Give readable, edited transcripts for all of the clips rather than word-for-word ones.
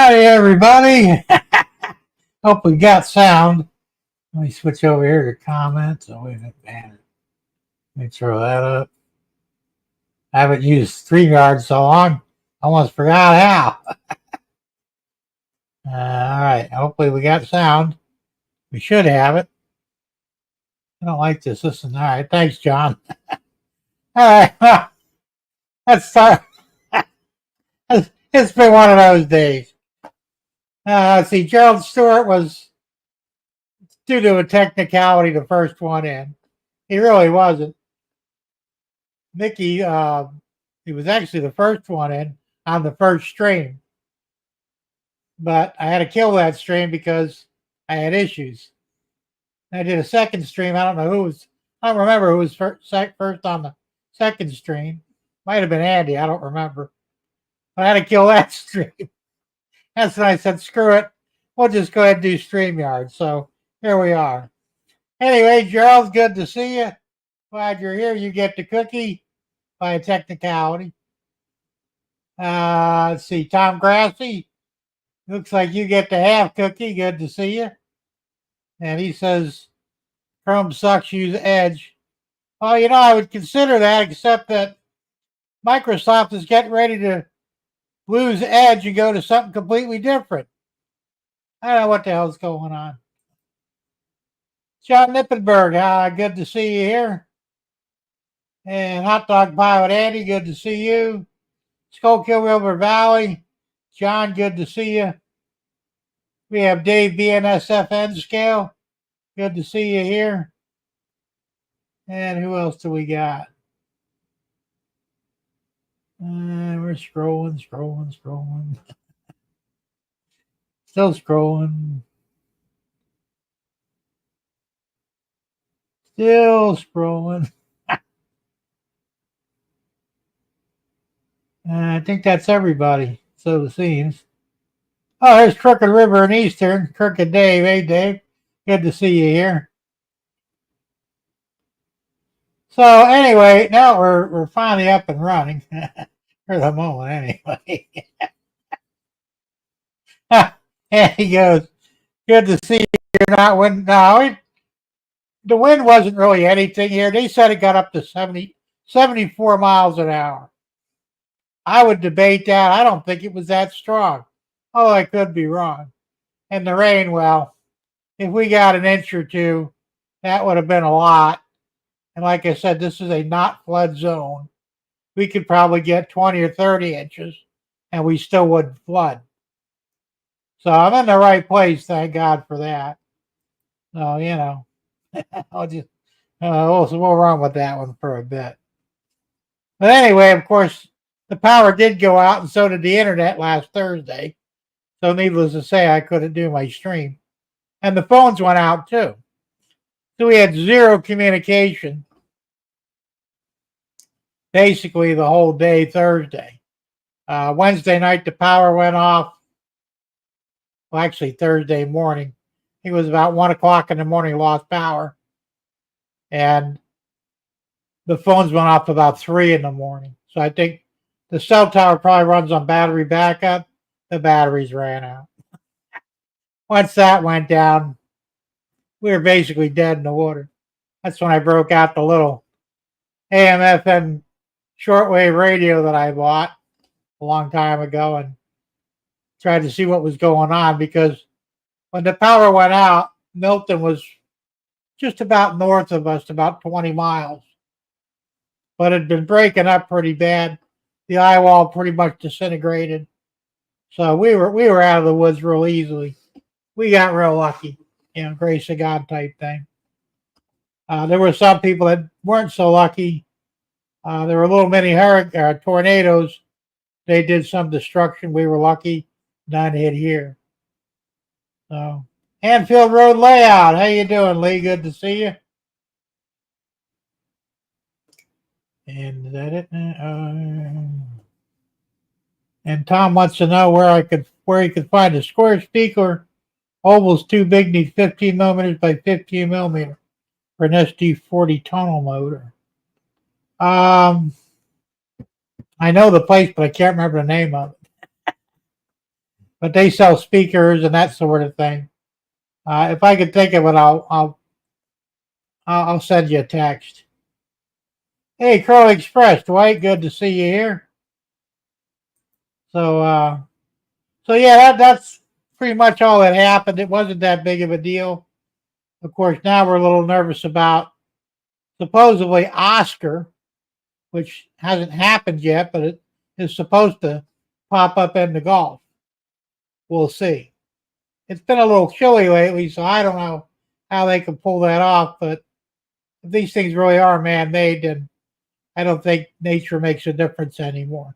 Howdy, everybody. Hope we got sound. Let me switch over here to comments. Oh, wait a minute. Let me throw that up. I haven't used StreamYard so long. Almost forgot how. All right. Hopefully we got sound. We should have it. I don't like this. Listen. All right. Thanks, John. All right. Let's start. It's been one of those days. Let's see. Gerald Stewart was, due to a technicality, the first one in. He really wasn't. Mickey, he was actually the first one in on the first stream. But I had to kill that stream because I had issues. I did a second stream. I don't remember who was first on the second stream. Might have been Andy. I don't remember. But I had to kill that stream. That's when I said, screw it. We'll just go ahead and do StreamYard. So here we are. Anyway, Gerald, good to see you. Glad you're here. You get the cookie by a technicality. Let's see. Tom Grassy. Looks like you get the half cookie. Good to see you. And he says, Chrome sucks, use Edge. Well, I would consider that, except that Microsoft is getting ready to lose Edge and go to something completely different. I don't know what the hell's going on. John Nippenberg, good to see you here. And Hot Dog Pilot Andy, good to see you. Skullkill River Valley, John, good to see you. We have Dave BNSFN Scale, good to see you here. And who else do we got? We're scrolling. Still scrolling. I think that's everybody, so it seems. Oh, there's Crooked River and Eastern. Crooked Dave. Hey, Dave. Good to see you here. So anyway, now we're finally up and running. For the moment, anyway. And he goes, good to see you. You're not winning. No, the wind wasn't really anything here. They said it got up to 74 miles an hour. I would debate that. I don't think it was that strong. Oh, I could be wrong. And the rain, well, if we got an inch or two, that would have been a lot. And like I said, this is a not flood zone. We could probably get 20 or 30 inches and we still wouldn't flood. So I'm in the right place, thank God for that. So, I'll just, we'll run with that one for a bit. But anyway, of course, the power did go out and so did the internet last Thursday. So needless to say, I couldn't do my stream. And the phones went out too. So we had zero communication basically the whole day Thursday. Wednesday night, the power went off. Well, actually, Thursday morning. It was about 1 o'clock in the morning, lost power. And the phones went off about 3 in the morning. So I think the cell tower probably runs on battery backup. The batteries ran out. Once that went down, we were basically dead in the water. That's when I broke out the little AM/FM shortwave radio that I bought a long time ago and tried to see what was going on, because when the power went out, Milton was just about north of us, about 20 miles. But it had been breaking up pretty bad. The eye wall pretty much disintegrated. So we were out of the woods real easily. We got real lucky, grace of God type thing. There were some people that weren't so lucky. There were little mini tornadoes. They did some destruction. We were lucky. None hit here. So, Anfield Road Layout. How you doing, Lee? Good to see you. And is that it? And Tom wants to know where he could find a square speaker. Oval's too big, needs 15 millimeters by 15 millimeter for an SD40 tunnel motor. I know the place, but I can't remember the name of it. but they sell speakers and that sort of thing. If I could think of it, I'll send you a text. Hey, Crow Express, Dwight, good to see you here. So yeah, that's pretty much all that happened. It wasn't that big of a deal. Of course, now we're a little nervous about supposedly Oscar, which hasn't happened yet, but it is supposed to pop up in the Gulf. We'll see. It's been a little chilly lately, so I don't know how they can pull that off. But if these things really are man-made, then I don't think nature makes a difference anymore.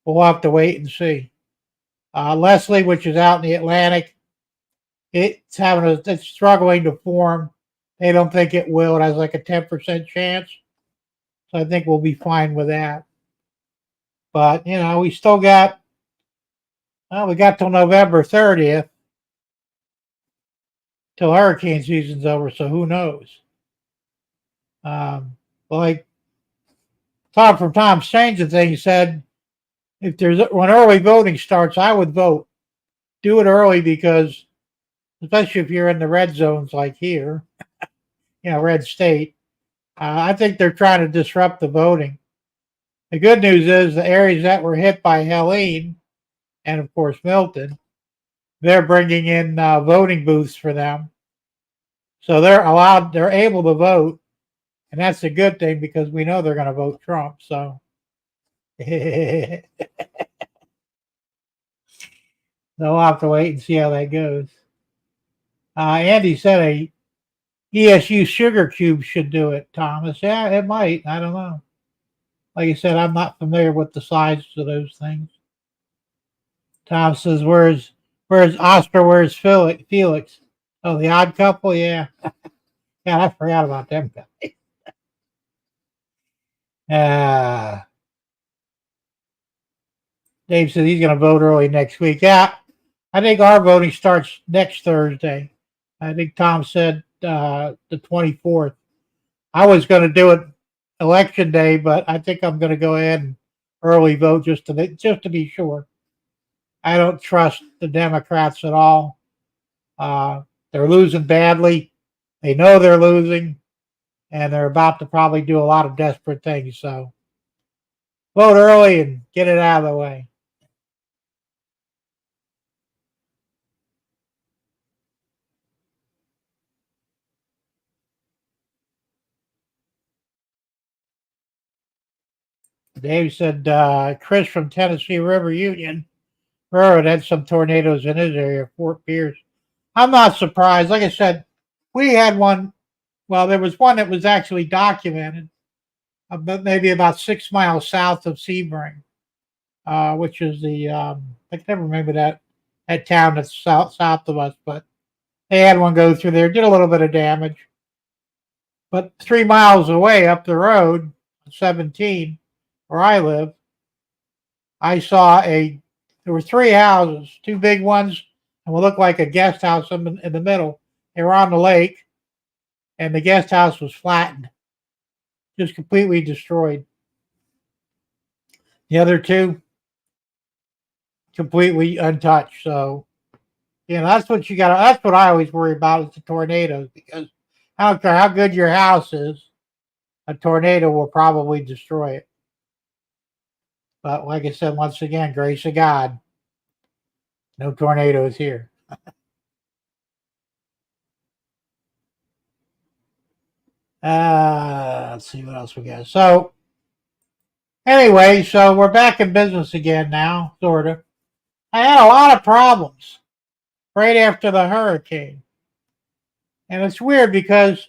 We'll have to wait and see. Leslie, which is out in the Atlantic, it's struggling to form. They don't think it will. It has like a 10% chance. So I think we'll be fine with that. But, we still got, we got till November 30th till hurricane season's over. So who knows? Like Tom from Tom's Changing Things said, when early voting starts, I would vote. Do it early because, especially if you're in the red zones like here, red state, I think they're trying to disrupt the voting. The good news is the areas that were hit by Helene and, of course, Milton, they're bringing in voting booths for them. So they're able to vote. And that's a good thing because we know they're going to vote Trump. So they'll have to wait and see how that goes. Andy said a ESU sugar cube should do it, Thomas. Yeah, it might. I don't know. Like I said, I'm not familiar with the sizes of those things. Tom says, where's Oscar? Where's Felix? Oh, the Odd Couple? Yeah. Yeah, I forgot about them guys. Dave said he's going to vote early next week. Yeah, I think our voting starts next Thursday. I think Tom said the 24th. I was going to do it election day, but I think I'm going to go ahead and early vote just to be sure. I don't trust the Democrats at all. They're losing badly. They know they're losing, and they're about to probably do a lot of desperate things. So vote early and get it out of the way. Dave said Chris from Tennessee River Union Railroad had some tornadoes in his area, Fort Pierce. I'm not surprised. Like I said, we had one. Well, there was one that was actually documented, maybe about 6 miles south of Sebring, which is I can never remember that town that's south of us, but they had one go through there, did a little bit of damage. But 3 miles away up the road, 17, where I live, I saw there were 3 houses, 2 big ones, and what looked like a guest house in the middle. They were on the lake, and the guest house was flattened, just completely destroyed. The other 2, completely untouched. So, that's what you got. That's what I always worry about is the tornadoes, because I don't care how good your house is, a tornado will probably destroy it. But like I said, once again, grace of God, no tornadoes here. Let's see what else we got. So, anyway, so we're back in business again now, sort of. I had a lot of problems right after the hurricane. And it's weird because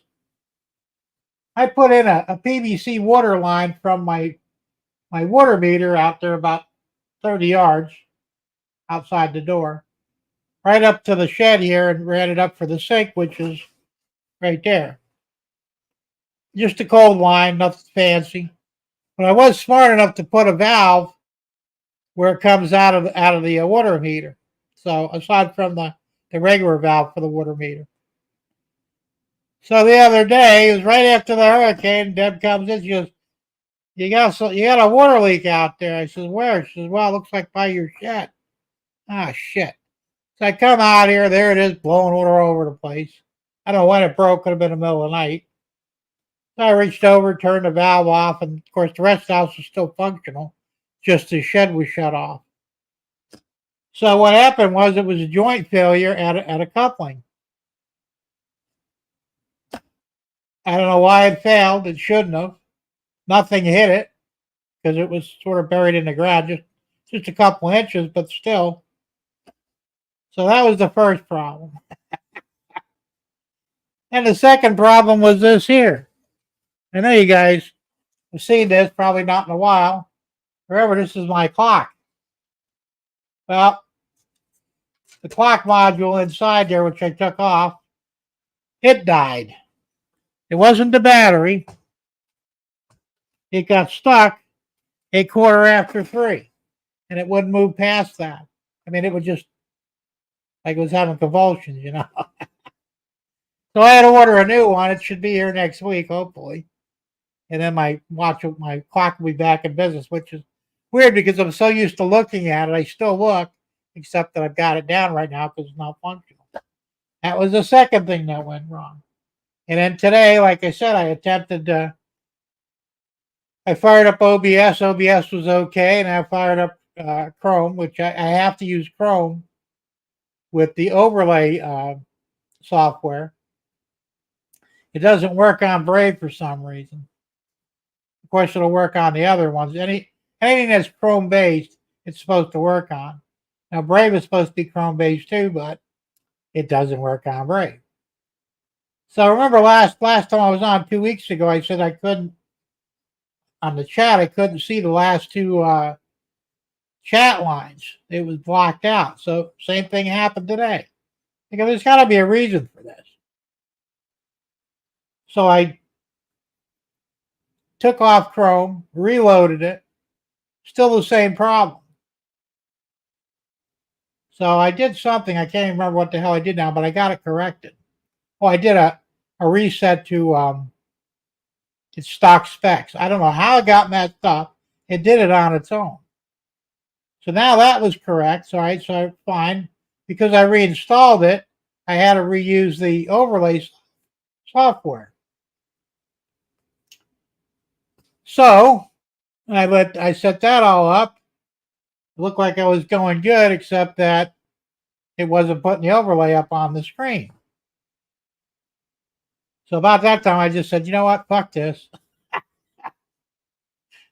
I put in a PVC water line from my water meter out there about 30 yards outside the door, right up to the shed here, and ran it up for the sink, which is right there. Just a cold line, nothing fancy. But I was smart enough to put a valve where it comes out of the water meter. So aside from the regular valve for the water meter. So the other day, it was right after the hurricane, Deb comes in, she goes, you got a water leak out there. I said, where? She says, well, it looks like by your shed. Ah, shit. So I come out here, there it is, blowing water all over the place. I don't know when it broke, could have been the middle of the night. So I reached over, turned the valve off, and of course the rest of the house was still functional. Just the shed was shut off. So what happened was it was a joint failure at a coupling. I don't know why it failed. It shouldn't have. Nothing hit it because it was sort of buried in the ground, just a couple inches, but still. So that was the first problem. And the second problem was this here. I know you guys have seen this, probably not in a while. Remember, this is my clock. Well, the clock module inside there, which I took off, it died. It wasn't the battery. It got stuck a quarter after 3, and it wouldn't move past that. I mean, it was just like it was having convulsions, you know. So I had to order a new one. It should be here next week, hopefully. And then my clock will be back in business, which is weird because I'm so used to looking at it. I still look, except that I've got it down right now because it's not functional. That was the second thing that went wrong. And then today, like I said, I fired up OBS. OBS was okay, and I fired up Chrome, which I have to use Chrome with the overlay software. It doesn't work on Brave for some reason. Of course, it'll work on the other ones. Anything that's Chrome based, it's supposed to work on. Now, Brave is supposed to be Chrome based too, but it doesn't work on Brave. So remember last time I was on 2 weeks ago, I said I couldn't, on the chat, I couldn't see the last two chat lines. It was blocked out. So same thing happened today. Because there's got to be a reason for this. So I took off Chrome, reloaded it, still the same problem. So I did something, I can't even remember what the hell I did now, but I got it corrected. Oh, I did a reset to its stock specs. I don't know how it got messed up. It did it on its own. So now that was correct. So fine. Because I reinstalled it, I had to reuse the overlay software. So I set that all up. It looked like I was going good, except that it wasn't putting the overlay up on the screen. So about that time, I just said, you know what? Fuck this.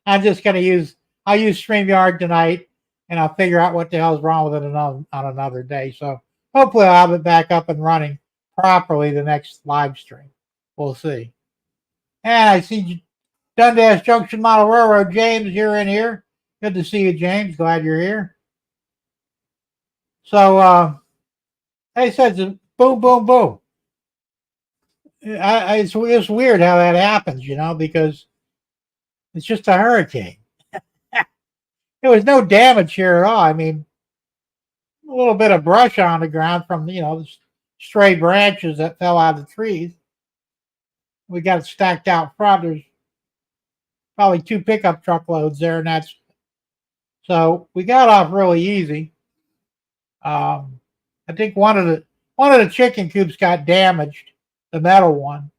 I'm just going to I'll use StreamYard tonight, and I'll figure out what the hell's wrong with it on another day. So hopefully I'll have it back up and running properly the next live stream. We'll see. And I see Dundas Junction Model Railroad, James, you're in here. Good to see you, James. Glad you're here. So, I said, boom, boom, boom. It's weird how that happens, you know, because it's just a hurricane. There was no damage here at all. I mean, a little bit of brush on the ground from, the stray branches that fell out of the trees. We got it stacked out front. There's probably 2 pickup truck loads there, and so we got off really easy. I think one of the chicken coops got damaged, the metal one,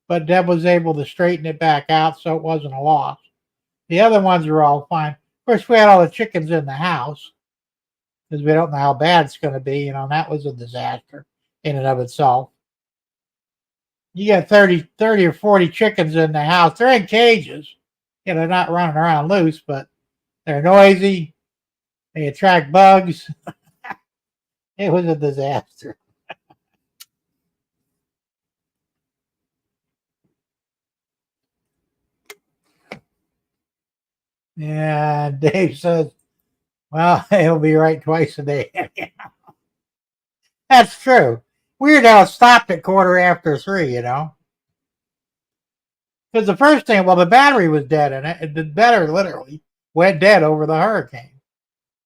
but Deb was able to straighten it back out, so it wasn't a loss. The other ones are all fine. Of course, we had all the chickens in the house because we don't know how bad it's going to be. And that was a disaster in and of itself. You got 30 or 40 chickens in the house. They're in cages. They're not running around loose, but they're noisy. They attract bugs. It was a disaster. Yeah, Dave says, well, he'll be right twice a day. That's true. Weird how it stopped at 3:15, Because the first thing, the battery was dead in it. The battery literally went dead over the hurricane.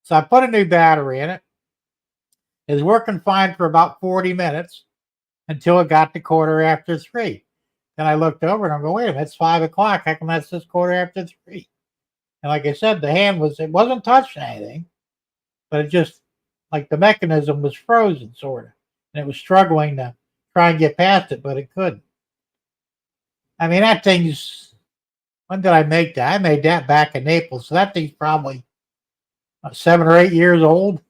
So I put a new battery in it. It was working fine for about 40 minutes until it got to 3:15. Then I looked over and I'm going, wait a minute, it's 5 o'clock. How come that's just 3:15? And like I said, it wasn't touching anything, but it just like the mechanism was frozen, sort of, and it was struggling to try and get past it, but it couldn't. I mean, that thing's. When did I make that? I made that back in Naples, so that thing's probably 7 or 8 years old.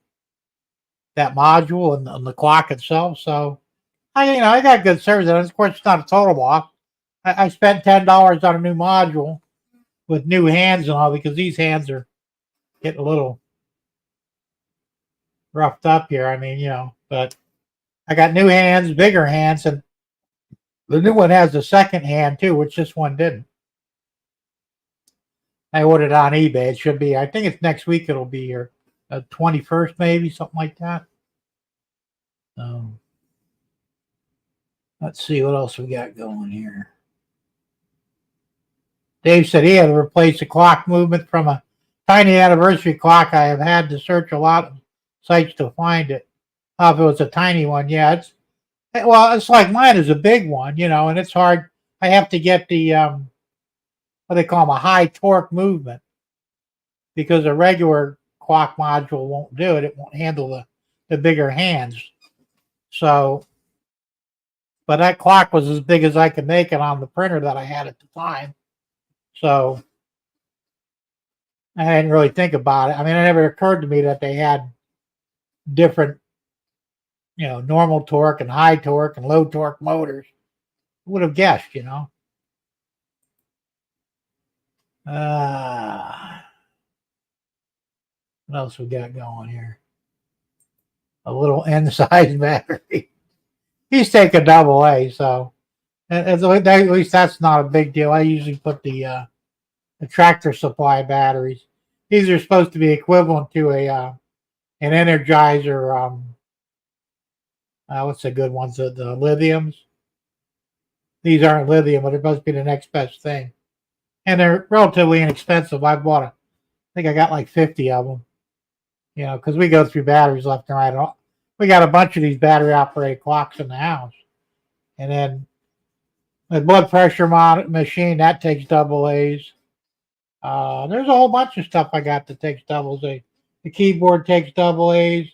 That module and the clock itself. So I got good service. And of course, it's not a total loss. I spent $10 on a new module with new hands and all because these hands are getting a little roughed up here. I mean, but I got new hands, bigger hands, and the new one has a second hand too, which this one didn't. I ordered it on eBay. It should be. I think it's next week. It'll be here, 21st, maybe something like that. Let's see what else we got going here. Dave said he had to replace the clock movement from a tiny anniversary clock. I have had to search a lot of sites to find it. If it was a tiny one, yeah, it's like mine is a big one, and it's hard. I have to get the what they call them, a high torque movement, because a regular clock module won't do it. It won't handle the bigger hands. So, but that clock was as big as I could make it on the printer that I had at the time. So I didn't really think about it. I mean, it never occurred to me that they had different, normal torque and high torque and low torque motors. Who would have guessed, What else we got going here? A little N-size battery. He's taking AA, so at least that's not a big deal. I usually put the tractor supply batteries. These are supposed to be equivalent to an Energizer. What's the good ones? The lithiums. These aren't lithium, but they're supposed to be the next best thing, and they're relatively inexpensive. I think I got like 50 of them. Because we go through batteries left and right. We got a bunch of these battery operated clocks in the house, and then the blood pressure machine that takes AA's. There's a whole bunch of stuff I got that takes AA. The keyboard takes AA's.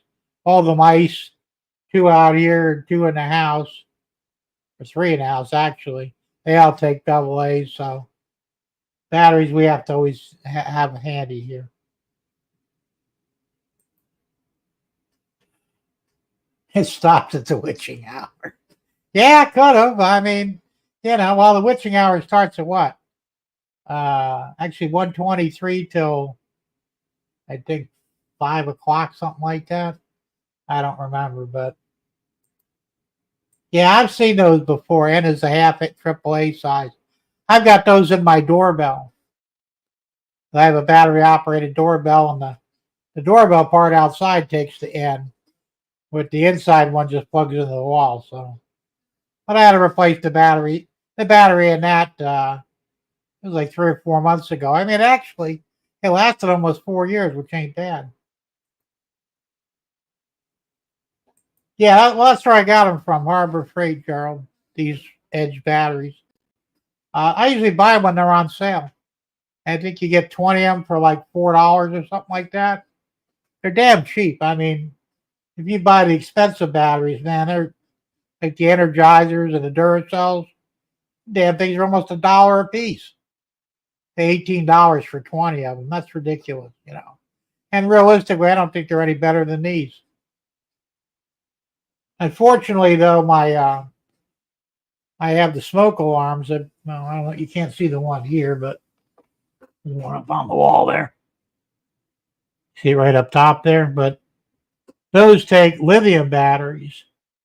All the mice, 2 out here, 2 in the house, or 3 in the house actually. They all take AA's. So batteries we have to always have handy here. It stops at the witching hour. Yeah, could have. I mean, the witching hour starts at what? Actually 1:23 till I think 5 o'clock, something like that. I don't remember, but yeah, I've seen those before. And as a half at AAA size. I've got those in my doorbell. I have a battery operated doorbell, and the doorbell part outside takes the N, with the inside one just plugs into the wall. So, but I had to replace the battery. The battery in that it was like 3 or 4 months ago. I mean, actually, it lasted almost 4 years, which ain't bad. Yeah, that's where I got them from, Harbor Freight, Gerald. These Edge batteries. I usually buy them when they're on sale. I think you get 20 of them for like $4 or something like that. They're damn cheap. I mean, if you buy the expensive batteries, man, they're like the Energizers and the Duracells. Damn things are almost $1 a piece. $18 for 20 of them. That's ridiculous, And realistically, I don't think they're any better than these. Unfortunately, though, I have the smoke alarms that, well, I don't know, you can't see the one here, but there's one up on the wall there. See it right up top there? But those take lithium batteries,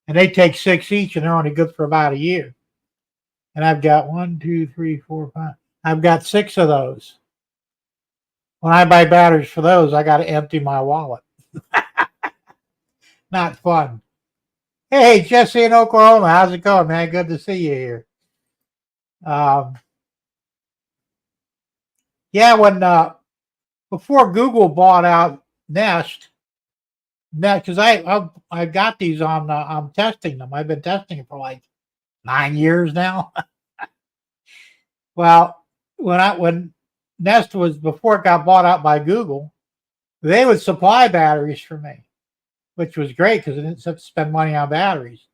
and they take 6 each, and they're only good for about a year. And I've got 1, 2, 3, 4, 5. I've got 6 of those. When I buy batteries for those, I got to empty my wallet. Not fun. Hey, Jesse in Oklahoma. How's it going, man? Good to see you here. Yeah, when before Google bought out Nest, because I got these on, I'm testing them. I've been testing them for like 9 years now. Well, when Nest was, before it got bought out by Google, they would supply batteries for me. which was great because I didn't have to spend money on batteries.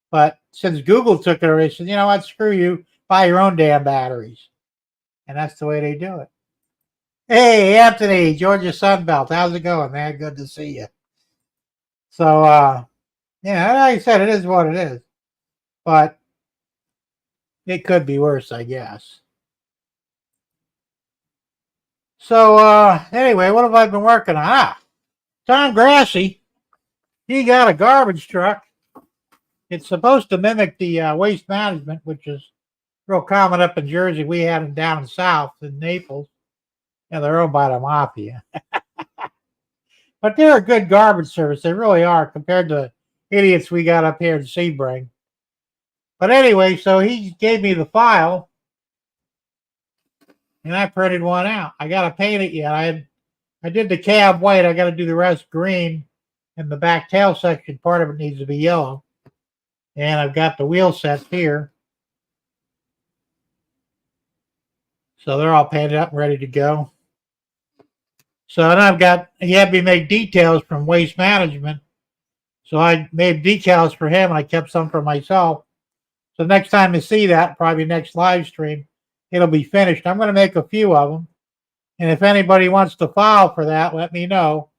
But since Google took it away, they said, you know what, screw you, buy your own damn batteries. And that's the way they do it. Hey, Anthony, Georgia Sunbelt, how's it going, man? Good to see you. So, yeah, like I said, it is what it is. But it could be worse, I guess. So, anyway, what have I been working on? Tom Grassi, he got a garbage truck. It's supposed to mimic the waste management, which is real common up in Jersey. We had them down south in Naples. Yeah, they're owned by the mafia. But they're a good garbage service. They really are compared to idiots we got up here in Sebring. But anyway, so he gave me the file, and I printed one out. I got to paint it yet. I did the cab white. I got to do the rest green. And the back tail section, part of it needs to be yellow. And I've got the wheel sets here. So they're all painted up and ready to go. So then he had me make details from Waste Management. So I made decals for him, and I kept some for myself. So next time you see that, probably next live stream, it'll be finished. I'm going to make a few of them. And if anybody wants the file for that, let me know.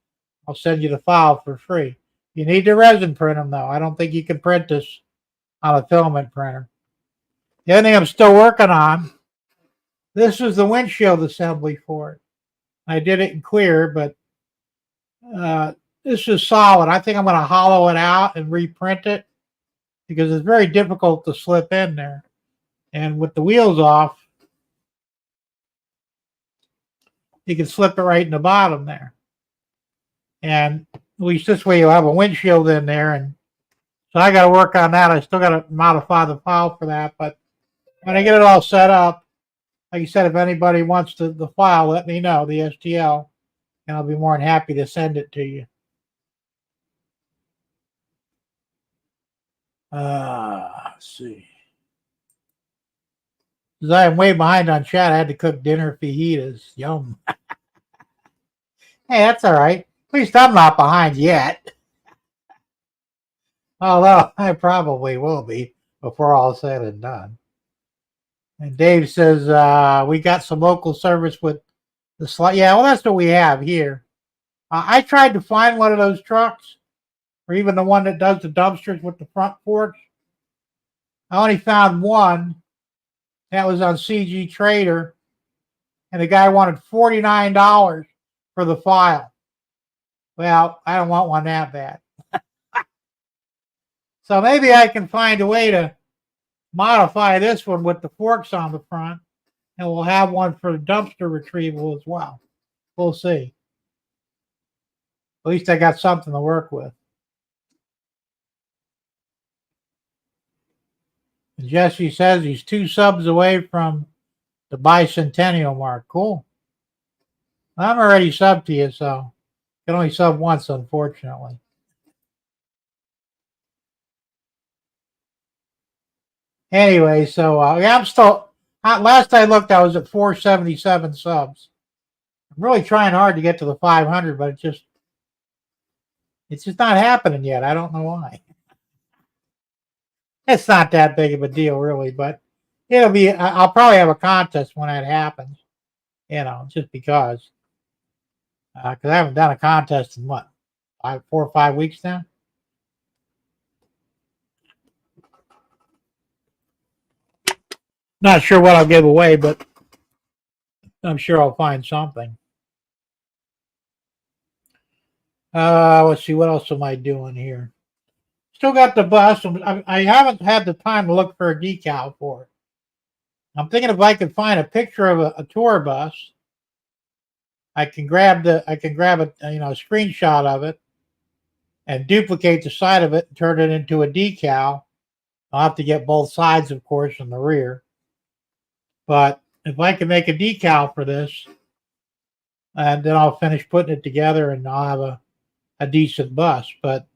I'll send you the file for free. You need to resin print them, though. I don't think you can print this on a filament printer. The other thing I'm still working on, this is the windshield assembly for it. I did it in clear, but this is solid. I think I'm going to hollow it out and reprint it because it's very difficult to slip in there. And with the wheels off, you can slip it right in the bottom there. And at least this way you'll have a windshield in there. And so I got to work on that. I still got to modify the file for that. But when I get it all set up, like you said, if anybody wants the file, let me know, the STL, and I'll be more than happy to send it to you. Let's see. Because I am way behind on chat, I had to cook dinner fajitas. Yum. Hey, that's all right. At least I'm not behind yet. Although I probably will be before all said and done. And Dave says, we got some local service with the slide. Yeah, well, that's what we have here. I tried to find one of those trucks, or even the one that does the dumpsters with the front forks. I only found one. That was on CG Trader. And the guy wanted $49 for the file. Well, I don't want one that bad. So maybe I can find a way to modify this one with the forks on the front, and we'll have one for the dumpster retrieval as well. We'll see. At least I got something to work with. And Jesse says he's 2 subs away from the bicentennial mark. Cool. I'm already subbed to you, so you can only sub once, unfortunately. Anyway, so yeah, I'm still. Last I looked, I was at 477 subs. I'm really trying hard to get to the 500, but it's just not happening yet. I don't know why. It's not that big of a deal, really, but it'll be. I'll probably have a contest when that happens. You know, just because I haven't done a contest in what 4 or 5 weeks now. Not sure what I'll give away, but I'm sure I'll find something. Let's see, what else am I doing here? Still got the bus. I haven't had the time to look for a decal for it. I'm thinking if I could find a picture of a tour bus, I can grab a screenshot of it and duplicate the side of it and turn it into a decal. I'll have to get both sides, of course, in the rear. But if I can make a decal for this, and then I'll finish putting it together and I'll have a decent bus. But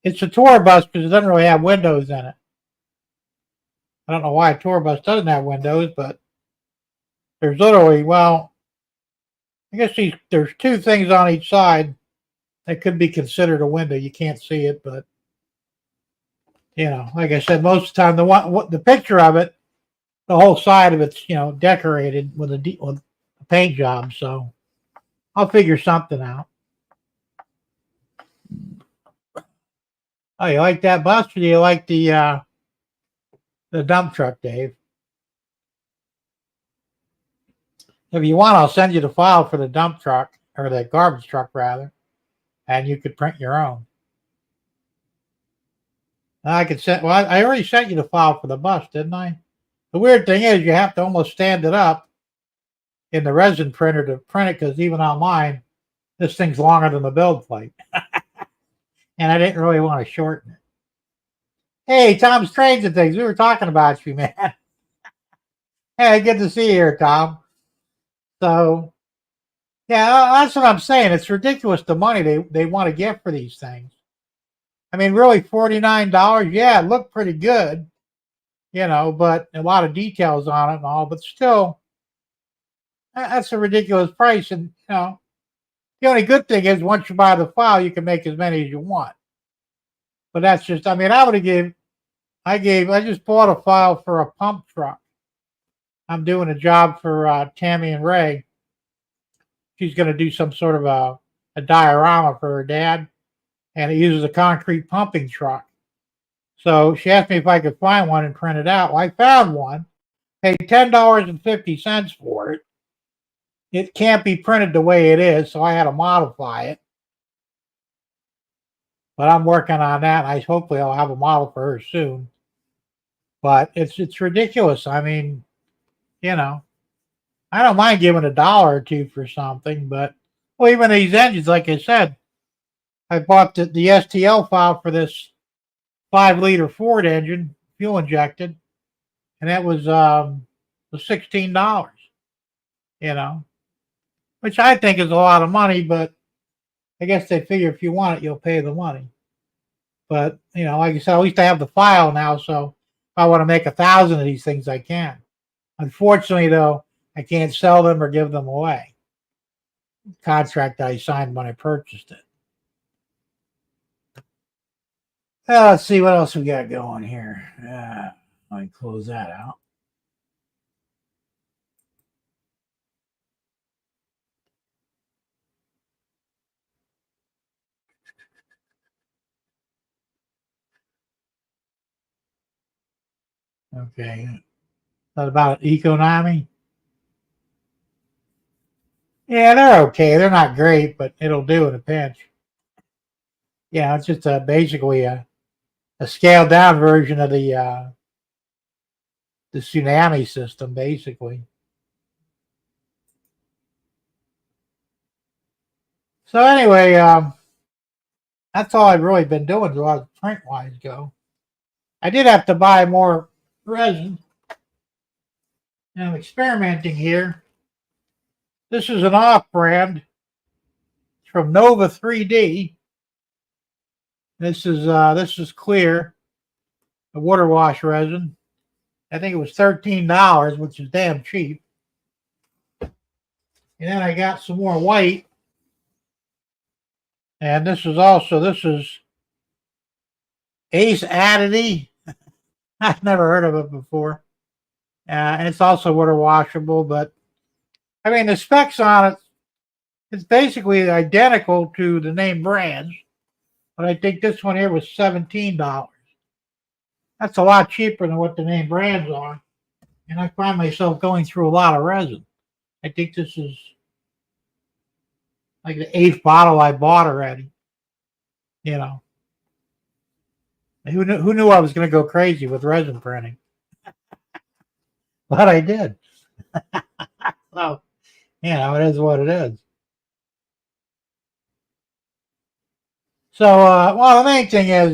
it's a tour bus because it doesn't really have windows in it. I don't know why a tour bus doesn't have windows, but there's literally, well, I guess there's 2 things on each side. That could be considered a window. You can't see it, but like I said, most of the time, the picture of it, the whole side of it's decorated with a paint job. So I'll figure something out. Oh, you like that bus, or do you like the dump truck, Dave? If you want, I'll send you the file for the dump truck, or the garbage truck rather, and you could print your own. I could send. Well, I already sent you the file for the bus, didn't I? The weird thing is, you have to almost stand it up in the resin printer to print it, because even online, this thing's longer than the build plate, and I didn't really want to shorten it. Hey, Tom's Trains and Things. We were talking about you, man. Hey, good to see you here, Tom. So, yeah, that's what I'm saying. It's ridiculous the money they want to get for these things. I mean, really, $49. Yeah, it looked pretty good, but a lot of details on it and all. But still, that's a ridiculous price. And the only good thing is once you buy the file, you can make as many as you want. But that's just, I mean, I just bought a file for a pump truck. I'm doing a job for Tammy and Ray. She's going to do some sort of a diorama for her dad, and it uses a concrete pumping truck. So she asked me if I could find one and print it out. Well, I found one, paid $10.50 for it. It can't be printed the way it is, so I had to modify it. But I'm working on that. Hopefully I'll have a model for her soon. But it's ridiculous. I mean, I don't mind giving $1 or $2 for something, but even these engines, like I said, I bought the STL file for this 5-liter Ford engine, fuel injected, and that was $16. Which I think is a lot of money, but I guess they figure if you want it, you'll pay the money. But like I said, at least I have the file now, so if I want to make 1,000 of these things, I can. Unfortunately, though, I can't sell them or give them away. Contract I signed when I purchased it. Let's see what else we got going here. Let me close that out. Okay. What about economy? Yeah, they're okay. They're not great, but it'll do in a pinch. Yeah, it's just basically a scaled down version of the tsunami system, basically. So anyway, that's all I've really been doing as far as print wise go. I did have to buy more resin. And I'm experimenting here. This is an off brand. It's from Nova 3D. This is clear, a water wash resin. I think it was $13, which is damn cheap. And then I got some more white. And this is Ace Additive. I've never heard of it before. And it's also water washable, but I mean, the specs on it, it's basically identical to the name brands, but I think this one here was $17. That's a lot cheaper than what the name brands are. And I find myself going through a lot of resin. I think this is like the 8th bottle I bought already. Who knew I was going to go crazy with resin printing? But I did. So, it is what it is. So, well, the main thing is,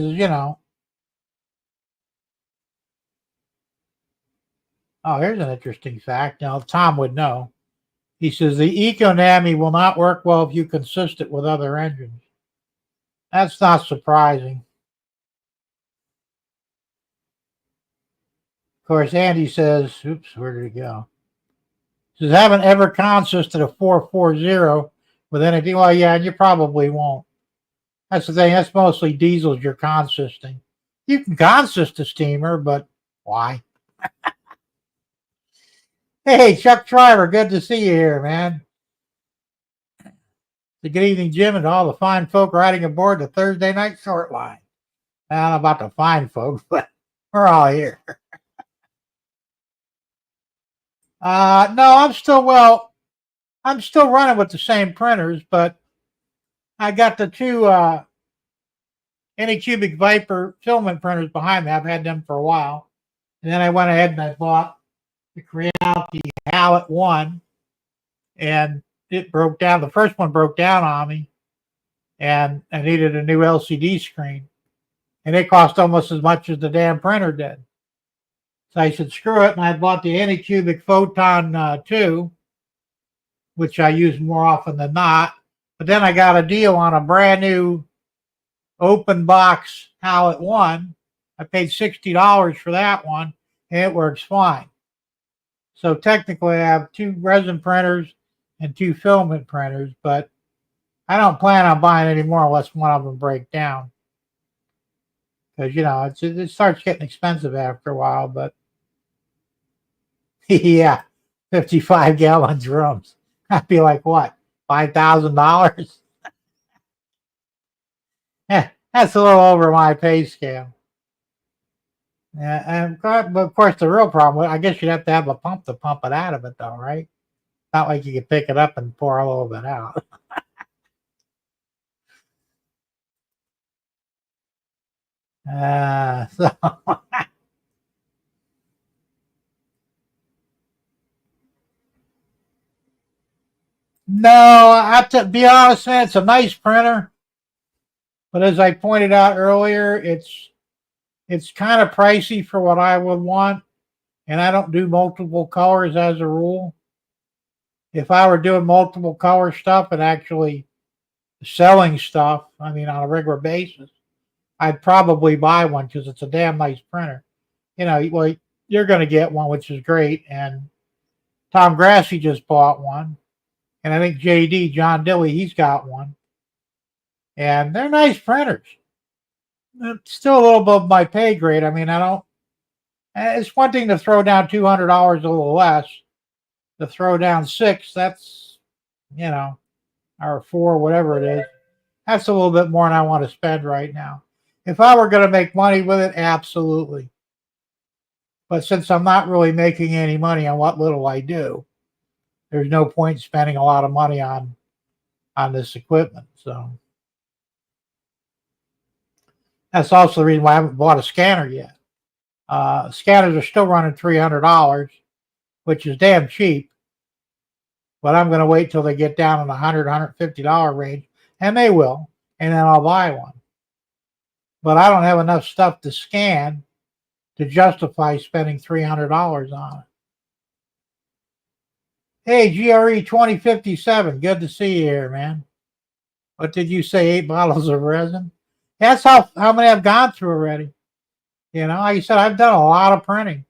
oh, here's an interesting fact. Now, Tom would know. He says the Econami will not work well if you consist it with other engines. That's not surprising. Of course, Andy says, oops, where did it go? He says, haven't ever consisted a 440 with anything. Well, yeah, and you probably won't. That's the thing. That's mostly diesels you're consisting. You can consist a steamer, but why? Hey, Chuck Driver, good to see you here, man. Good evening, Jim, and all the fine folk riding aboard the Thursday night Shortline. I don't know about the fine folk, but we're all here. No, I'm still running with the same printers, but I got the two Anycubic Viper filament printers behind me. I've had them for a while. And then I went ahead and I bought the Creality Hallett 1, and it broke down. The first one broke down on me, and I needed a new LCD screen. And it cost almost as much as the damn printer did. So I said, screw it, and I bought the Anycubic Photon 2, which I use more often than not. But then I got a deal on a brand new open box Hallett 1. I paid $60 for that one, and it works fine. So technically, I have two resin printers and two filament printers, but I don't plan on buying any more unless one of them breaks down. Because, it starts getting expensive after a while, but yeah, 55-gallon drums. I'd be like, what, $5,000? Yeah, that's a little over my pay scale. Yeah, but of course, the real problem, I guess you'd have to have a pump to pump it out of it, though, right? Not like you could pick it up and pour a little bit out. So no, I have to be honest, man, it's a nice printer, but as I pointed out earlier, it's kind of pricey for what I would want, and I don't do multiple colors as a rule. If I were doing multiple color stuff and actually selling stuff, I mean, on a regular basis, I'd probably buy one because it's a damn nice printer. Well, you're going to get one, which is great. And Tom Grassi just bought one. And I think JD, John Dilley, he's got one. And they're nice printers. It's still a little above my pay grade. I mean, it's one thing to throw down $200 a little less. To throw down $6, that's, or $4, whatever it is. That's a little bit more than I want to spend right now. If I were going to make money with it, absolutely. But since I'm not really making any money on what little I do, there's no point spending a lot of money on this equipment. So that's also the reason why I haven't bought a scanner yet. Scanners are still running $300, which is damn cheap. But I'm going to wait till they get down in the $100, $150 range, and they will, and then I'll buy one. But I don't have enough stuff to scan to justify spending $300 on it. Hey, GRE 2057, good to see you here, man. What did you say, 8 bottles of resin? That's how many I've gone through already. Like you said, I've done a lot of printing.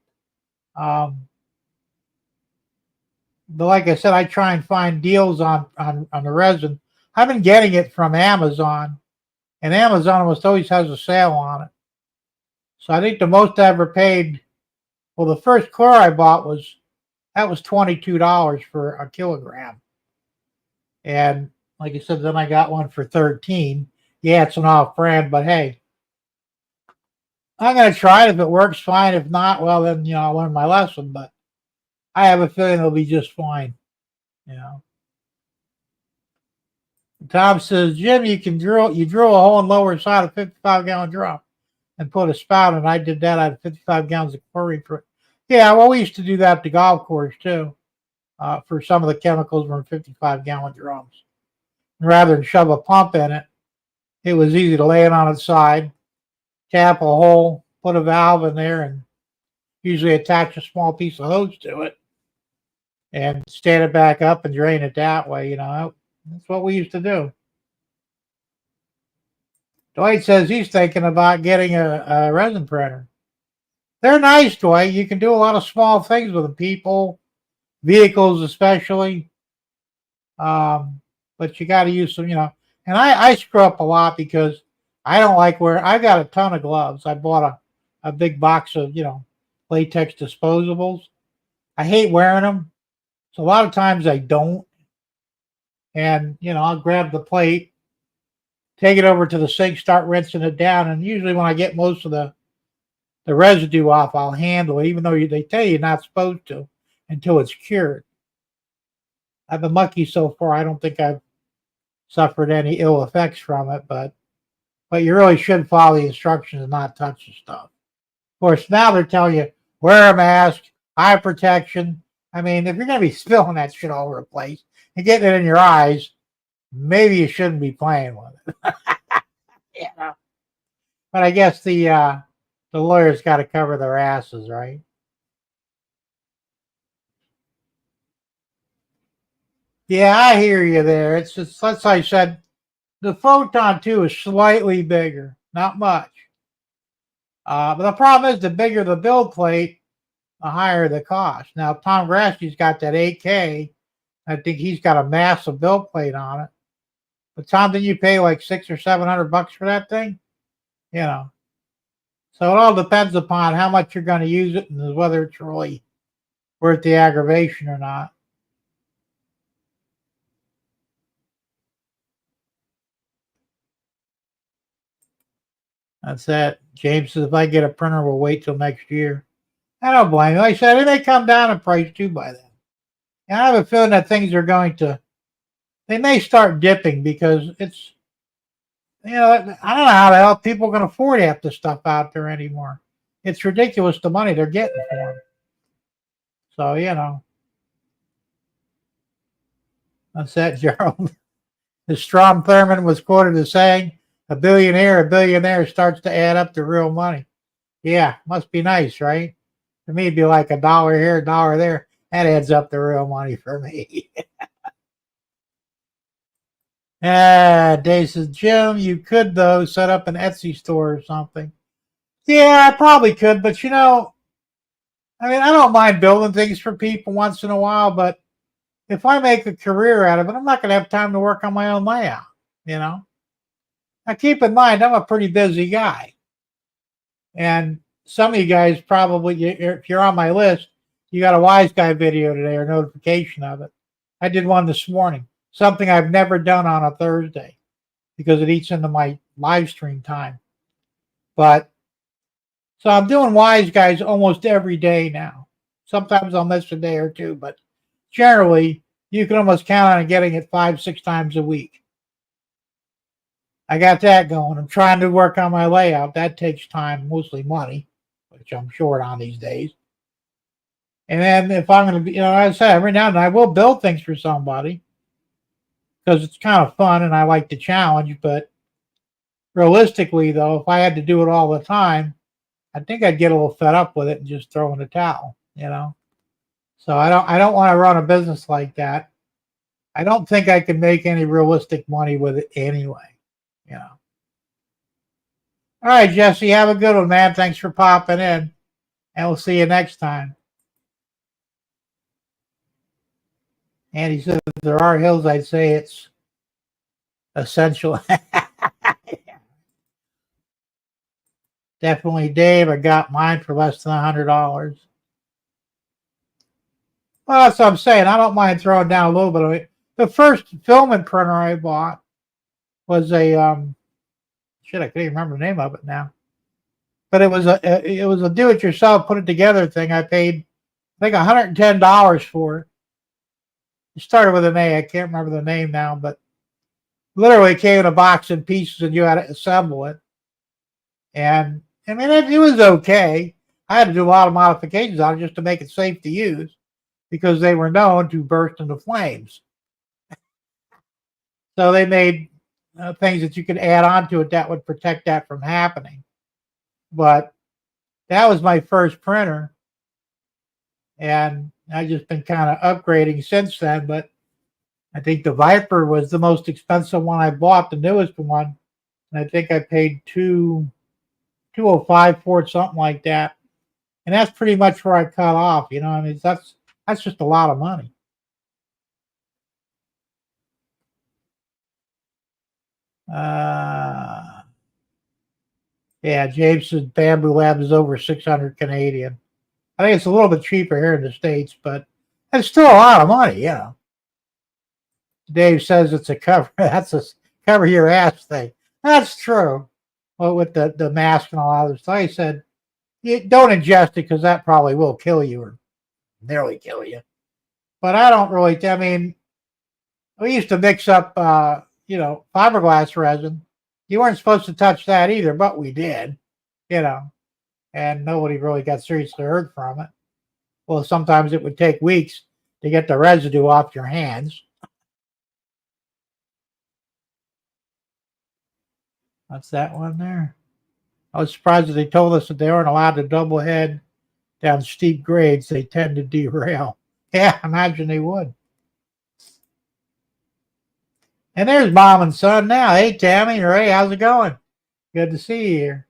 But like I said, I try and find deals on the resin. I've been getting it from Amazon, and Amazon almost always has a sale on it. So I think the most I ever paid, well, the first core I bought was $22 for a kilogram. And like I said, then I got one for $13. Yeah, it's an off-brand, but hey, I'm going to try it. If it works, fine. If not, well, then, I'll learn my lesson. But I have a feeling it'll be just fine. Tom says, Jim, you drill a hole in lower side of 55-gallon drum and put a spout, and I did that. I had 55 gallons of chlorine for it. Yeah, well, we used to do that at the golf course too. For some of the chemicals were in 55-gallon drums. And rather than shove a pump in it, it was easy to lay it on its side, tap a hole, put a valve in there, and usually attach a small piece of hose to it and stand it back up and drain it that way. That's what we used to do. Dwight says he's thinking about getting a resin printer. They're nice, Dwight. You can do a lot of small things with them. People, vehicles especially. But you got to use some, And I screw up a lot because I don't like wearing. I got a ton of gloves. I bought a big box of latex disposables. I hate wearing them. So a lot of times I don't. And I'll grab the plate, take it over to the sink, start rinsing it down. And usually when I get most of the residue off, I'll handle it, even though they tell you you're not supposed to until it's cured. I've been lucky so far. I don't think I've suffered any ill effects from it, but you really should follow the instructions and not touch the stuff. Of course, now they're telling you wear a mask, eye protection. I mean, if you're going to be spilling that shit all over the place and getting it in your eyes, maybe you shouldn't be playing with it. But I guess the lawyers got to cover their asses, right? Yeah, I hear you there. It's just, as I said, the Photon 2 is slightly bigger, not much. But the problem is, the bigger the build plate, the higher the cost. Now, Tom Grassky's got that 8K. I think he's got a massive build plate on it. But Tom, didn't you pay like $600 or $700 for that thing? So it all depends upon how much you're going to use it and whether it's really worth the aggravation or not. That's it. James says, if I get a printer, we'll wait till next year. I don't blame you. Like I said, it may come down in price too by then. And I have a feeling that things are going to, they may start dipping because it's, I don't know how the hell people can afford half the stuff out there anymore. It's ridiculous the money they're getting for them. So, that's that, Gerald. As Strom Thurmond was quoted as saying, a billionaire starts to add up to real money. Yeah, must be nice, right? For me, it'd be like $1 here, $1 there. That adds up to real money for me. Dave says, Jim, you could, though, set up an Etsy store or something. Yeah, I probably could, but I don't mind building things for people once in a while, but if I make a career out of it, I'm not going to have time to work on my own layout, Now, keep in mind, I'm a pretty busy guy. And some of you guys probably, if you're on my list, you got a Wise Guy video today or notification of it. I did one this morning, something I've never done on a Thursday because it eats into my live stream time. But so I'm doing Wise Guys almost every day now. Sometimes I'll miss a day or two, but generally you can almost count on getting it 5-6 times a week. I got that going. I'm trying to work on my layout. That takes time, mostly money, which I'm short on these days. And then if I'm going to be, as I said, every now and then I will build things for somebody because it's kind of fun and I like the challenge. But realistically, though, if I had to do it all the time, I think I'd get a little fed up with it and just throw in the towel, So I don't want to run a business like that. I don't think I can make any realistic money with it anyway, All right, Jesse, have a good one, man. Thanks for popping in, and we'll see you next time. And he said, if there are hills, I'd say it's essential. Definitely, Dave. I got mine for less than $100. Well, that's what I'm saying. I don't mind throwing down a little bit of it. The first filament printer I bought was a I can't even remember the name of it now. But it was a do-it-yourself, put it together thing. I paid, I think, $110 for it. It started with an A. I can't remember the name now, but literally it came in a box in pieces, and you had to assemble it. And it was okay. I had to do a lot of modifications on it just to make it safe to use because they were known to burst into flames. So they made things that you could add on to it that would protect that from happening. But that was my first printer. And I've just been kind of upgrading since then. But I think the Viper was the most expensive one I bought, the newest one. And I think I paid $205 for it, something like that. And that's pretty much where I cut off. That's just a lot of money. Yeah, James says Bamboo Lab is over 600 Canadian. I think it's a little bit cheaper here in the States, but it's still a lot of money, you know. Dave says it's a cover. That's a cover your ass thing. That's true. Well, with the mask and all that stuff, I said, don't ingest it because that probably will kill you or nearly kill you. But I don't really, I mean, we used to mix up, fiberglass resin. You weren't supposed to touch that either, but we did, you know, and nobody really got seriously hurt from it. Well, sometimes it would take weeks to get the residue off your hands. What's that one there? I was surprised that they told us that they weren't allowed to double head down steep grades. They tend to derail. Yeah, imagine they would. And there's Mom and Son now. Hey, Tammy, Ray, how's it going? Good to see you here.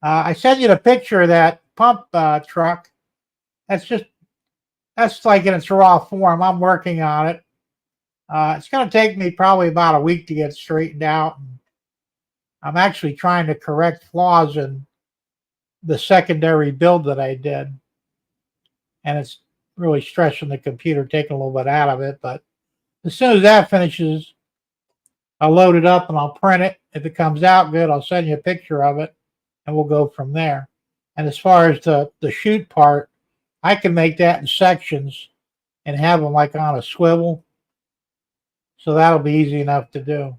I sent you the picture of that pump truck. That's like in its raw form. I'm working on it. It's going to take me probably about a week to get straightened out. I'm actually trying to correct flaws in the secondary build that I did. And it's really stressing the computer, taking a little bit out of it. But as soon as that finishes, I'll load it up and I'll print it. If it comes out good, I'll send you a picture of it and we'll go from there. And as far as the chute part, I can make that in sections and have them like on a swivel. So that'll be easy enough to do.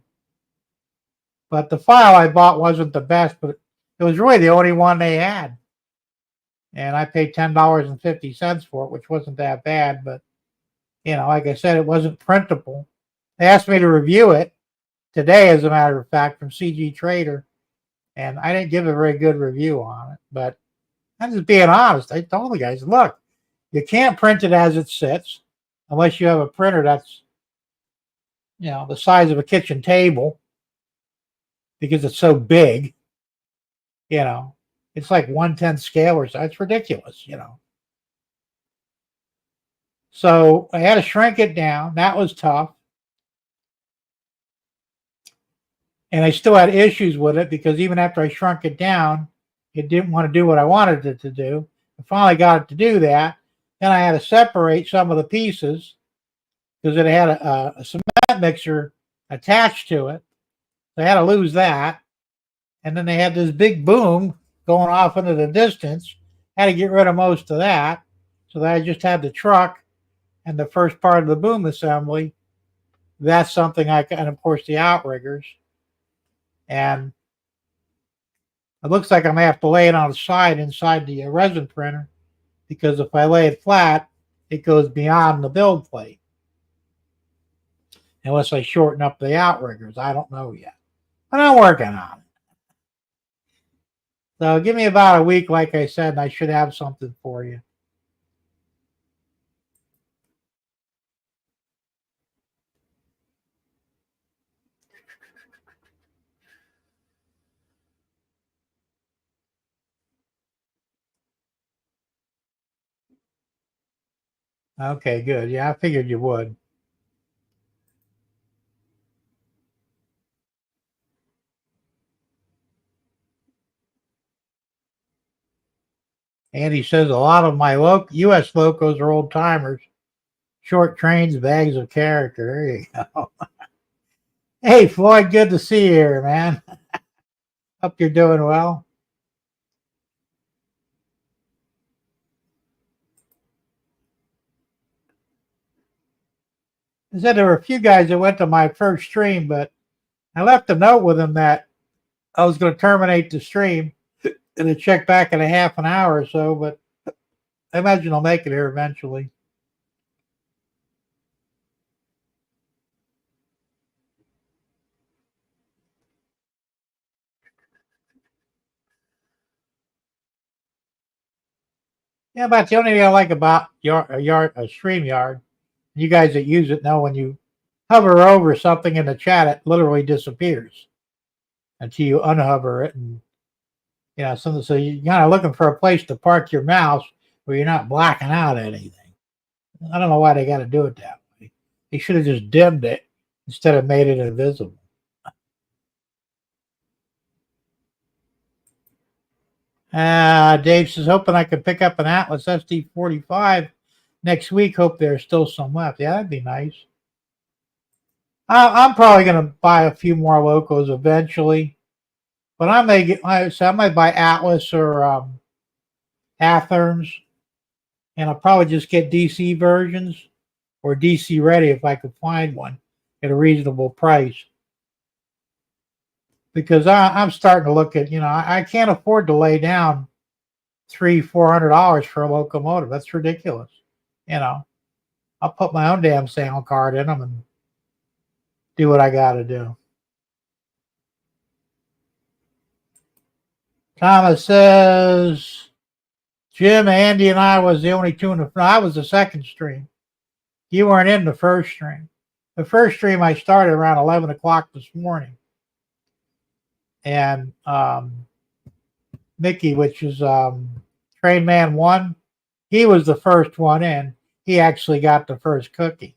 But the file I bought wasn't the best, but it was really the only one they had. And I paid $10.50 for it, which wasn't that bad. But, like I said, it wasn't printable. They asked me to review it today, as a matter of fact, from CG Trader. And I didn't give a very good review on it. But I'm just being honest. I told the guys, look, you can't print it as it sits unless you have a printer that's, the size of a kitchen table because it's so big. It's like 1/10 scale or so. It's ridiculous, So I had to shrink it down. That was tough. And I still had issues with it because even after I shrunk it down, it didn't want to do what I wanted it to do. I finally got it to do that. Then I had to separate some of the pieces because it had a cement mixer attached to it. So I had to lose that. And then they had this big boom going off into the distance. I had to get rid of most of that. So that I just had the truck and the first part of the boom assembly. That's something and of course the outriggers. And it looks like I'm going to have to lay it on the side inside the resin printer because if I lay it flat, it goes beyond the build plate. Unless I shorten up the outriggers. I don't know yet. But I'm working on it. So give me about a week, like I said, and I should have something for you. Okay, good. Yeah, I figured you would. Andy says a lot of my U.S. locos are old timers. Short trains, bags of character. There you go. Hey, Floyd, good to see you here, man. Hope you're doing well. I said there were a few guys that went to my first stream, but I left a note with them that I was going to terminate the stream and to check back in a half an hour or so, but I imagine I'll make it here eventually. Yeah, but the only thing I like about a StreamYard, you guys that use it know when you hover over something in the chat, it literally disappears until you unhover it. And, so you're kind of looking for a place to park your mouse where you're not blacking out anything. I don't know why they got to do it that way. They should have just dimmed it instead of made it invisible. Dave says, hoping I can pick up an Atlas SD45 next week. Hope there's still some left. Yeah, that'd be nice. I'm probably going to buy a few more locos eventually, but I might buy Atlas or Atherms, and I'll probably just get DC versions or DC ready if I could find one at a reasonable price. Because I'm starting to look at, I can't afford to lay down $300-400 for a locomotive. That's ridiculous. I'll put my own damn sound card in them and do what I got to do. Thomas says, Jim, Andy, and I was the only two in the. No, I was the second stream. You weren't in the first stream. The first stream I started around 11 o'clock this morning, and Mickey, which is Train Man 1, he was the first one in. He actually got the first cookie.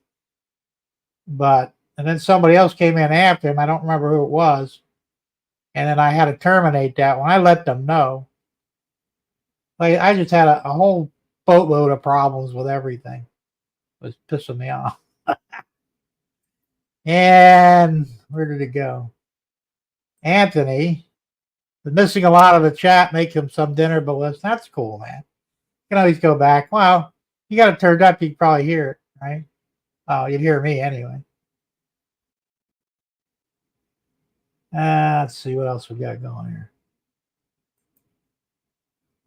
And then somebody else came in after him. I don't remember who it was. And then I had to terminate that one. I let them know. Like, I just had a whole boatload of problems with everything. It was pissing me off. And where did it go? Anthony was missing a lot of the chat. Make him some dinner, but listen, that's cool, man. You can always go back. Well, you got it turned up, you can probably hear it, right? Oh, you'd hear me anyway. Let's see what else we got going here.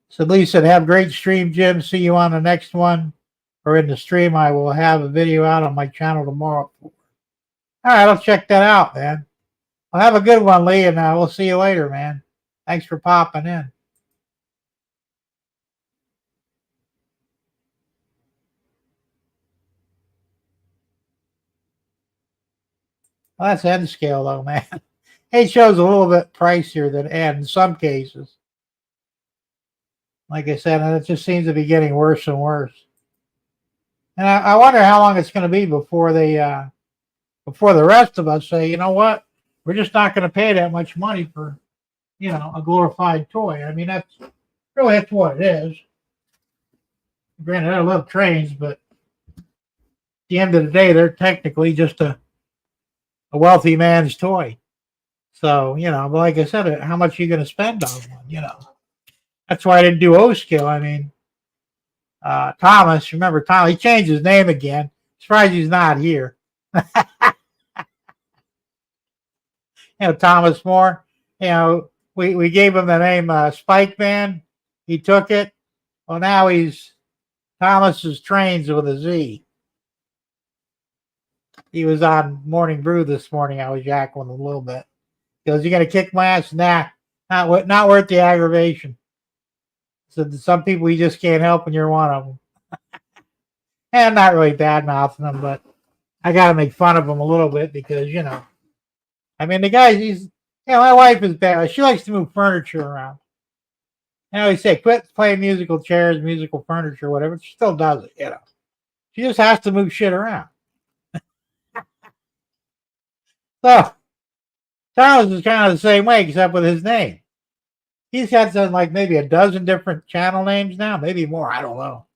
So Lee said, have a great stream, Jim. See you on the next one or in the stream. I will have a video out on my channel tomorrow. All right, I'll check that out, man. Well, have a good one, Lee, and we'll see you later, man. Thanks for popping in. Well, that's N scale, though, man. It shows a little bit pricier than N in some cases. Like I said, and it just seems to be getting worse and worse. And I wonder how long it's going to be before the rest of us say, you know what, we're just not going to pay that much money for, a glorified toy. I mean, that's what it is. Granted, I love trains, but at the end of the day, they're technically just a wealthy man's toy. So, but like I said, how much are you going to spend on one, That's why I didn't do O-Skill. I mean, Thomas, remember Thomas, he changed his name again. Surprised he's not here. Thomas Moore, we gave him the name Spike Man. He took it. Well, now he's Thomas's Trains with a Z. He was on Morning Brew this morning. I was yakking him a little bit. He goes, you going to kick my ass? Nah, not worth the aggravation. So some people you just can't help, and you're one of them. And I'm not really bad-mouthing them, but I got to make fun of him a little bit because, I mean, the guy, my wife is bad. She likes to move furniture around. I always say, quit playing musical chairs, musical furniture, whatever. She still does it, She just has to move shit around. So, Thomas is kind of the same way, except with his name. He's got maybe a dozen different channel names now, maybe more. I don't know.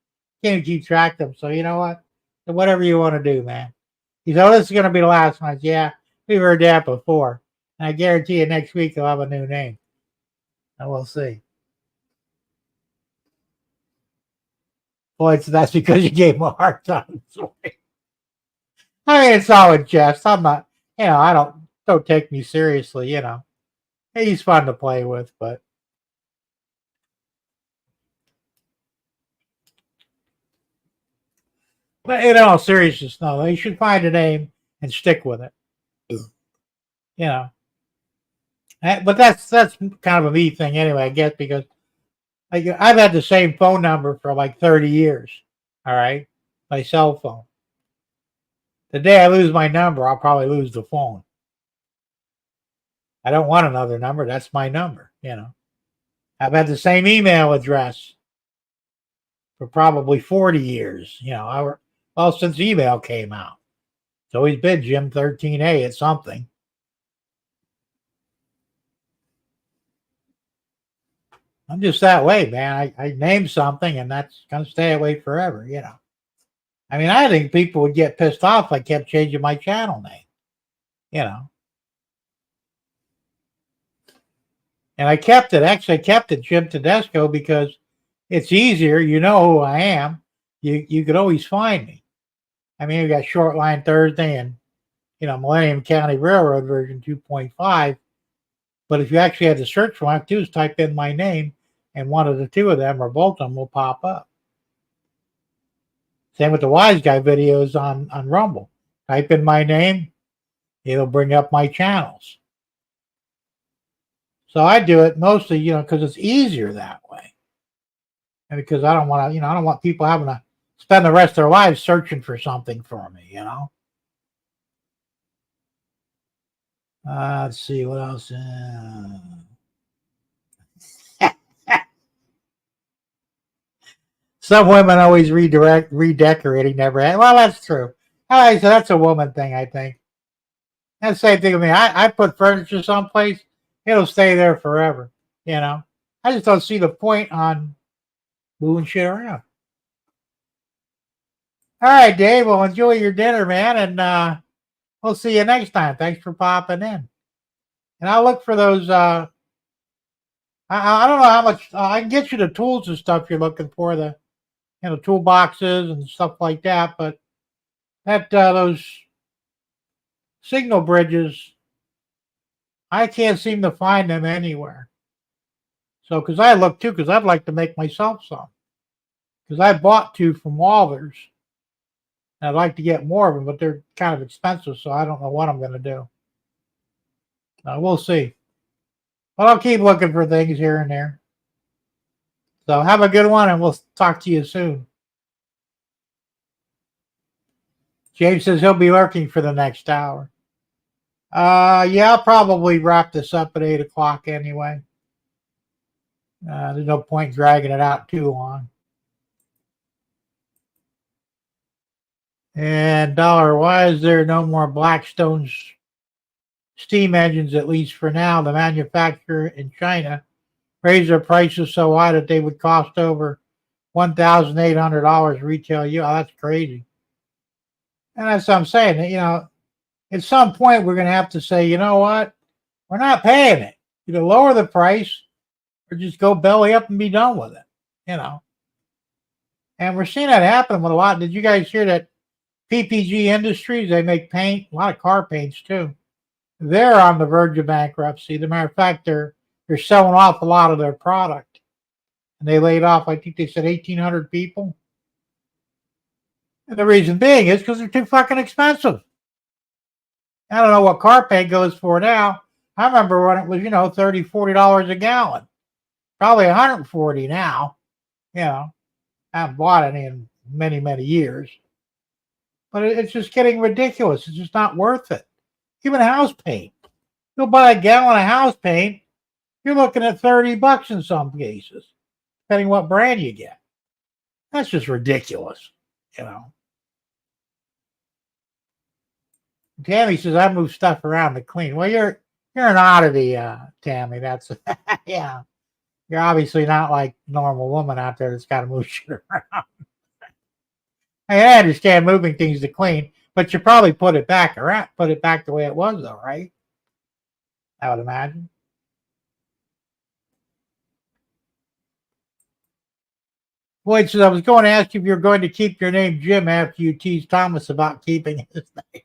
Can't even keep track of them. So you know what? So whatever you want to do, man. He said, this is going to be the last one. Yeah, we've heard that before. And I guarantee you next week he'll have a new name. And we'll see. Boy, so that's because you gave him a hard time. I mean, it's all in jest. I'm not, I don't take me seriously, He's fun to play with, but in all seriousness, no, they should find a name and stick with it. But that's kind of a me thing anyway, I guess, because I've had the same phone number for 30 years. All right, my cell phone. The day I lose my number, I'll probably lose the phone. I don't want another number. That's my number. I've had the same email address for probably 40 years. Since email came out. It's always been Jim 13A at something. I'm just that way, man. I name something and that's going to stay away forever, you know. I mean, I think people would get pissed off if I kept changing my channel name, you know. And I kept it. Actually, I kept it Jim Tedesco because it's easier. You know who I am. You could always find me. I mean, we got Shortline Thursday and, you know, Millennium County Railroad version 2.5. But if you actually had to search for one, do is type in my name, and one of the two of them or both of them will pop up. Same with the Wise Guy videos on Rumble. Type in my name, it'll bring up my channels. So I do it mostly, you know, because it's easier that way. And because I don't want to, you know, I don't want people having to spend the rest of their lives searching for something for me, you know. Let's see what else. Some women always redecorating, never had. Well, that's true. All right, so that's a woman thing, I think. That's the same thing with me. I put furniture someplace, it'll stay there forever, you know. I just don't see the point on moving shit around. All right, Dave. Well, enjoy your dinner, man, and we'll see you next time. Thanks for popping in. And I'll look for those. I don't know how much I can get you the tools and stuff you're looking for, the toolboxes and stuff like that. But that those signal bridges, I can't seem to find them anywhere. So, because I look too, because I'd like to make myself some. Because I bought two from Walters. I'd like to get more of them, but they're kind of expensive, so I don't know what I'm going to do. We'll see. But I'll keep looking for things here and there. So have a good one, and we'll talk to you soon. James says he'll be lurking for the next hour. Yeah, I'll probably wrap this up at 8 o'clock anyway. There's no point dragging it out too long. And Dollar, why is there no more Blackstone's steam engines, at least for now? The manufacturer in China raised their prices so high that they would cost over $1,800 retail. Oh, that's crazy. And that's what I'm saying. You know, at some point we're going to have to say, you know what? We're not paying it. Either lower the price or just go belly up and be done with it, you know. And we're seeing that happen with a lot. Did you guys hear that PPG Industries, they make paint, a lot of car paints too. They're on the verge of bankruptcy. As a matter of fact, they're selling off a lot of their product. And they laid off, I think they said 1,800 people. And the reason being is because they're too fucking expensive. I don't know what car paint goes for now. I remember when it was, $30, $40 a gallon. Probably $140 now. I haven't bought any in many, many years. But it's just getting ridiculous. It's just not worth it. Even house paint. You'll buy a gallon of house paint, you're looking at $30 in some cases, depending what brand you get. That's just ridiculous, Tammy says, I move stuff around to clean. Well, you're an oddity, Tammy. That's yeah. You're obviously not like a normal woman out there that's got to move shit around. I understand moving things to clean, but you probably put it back the way it was, though, right? I would imagine. Boyd says, I was going to ask if you're going to keep your name Jim after you teased Thomas about keeping his name.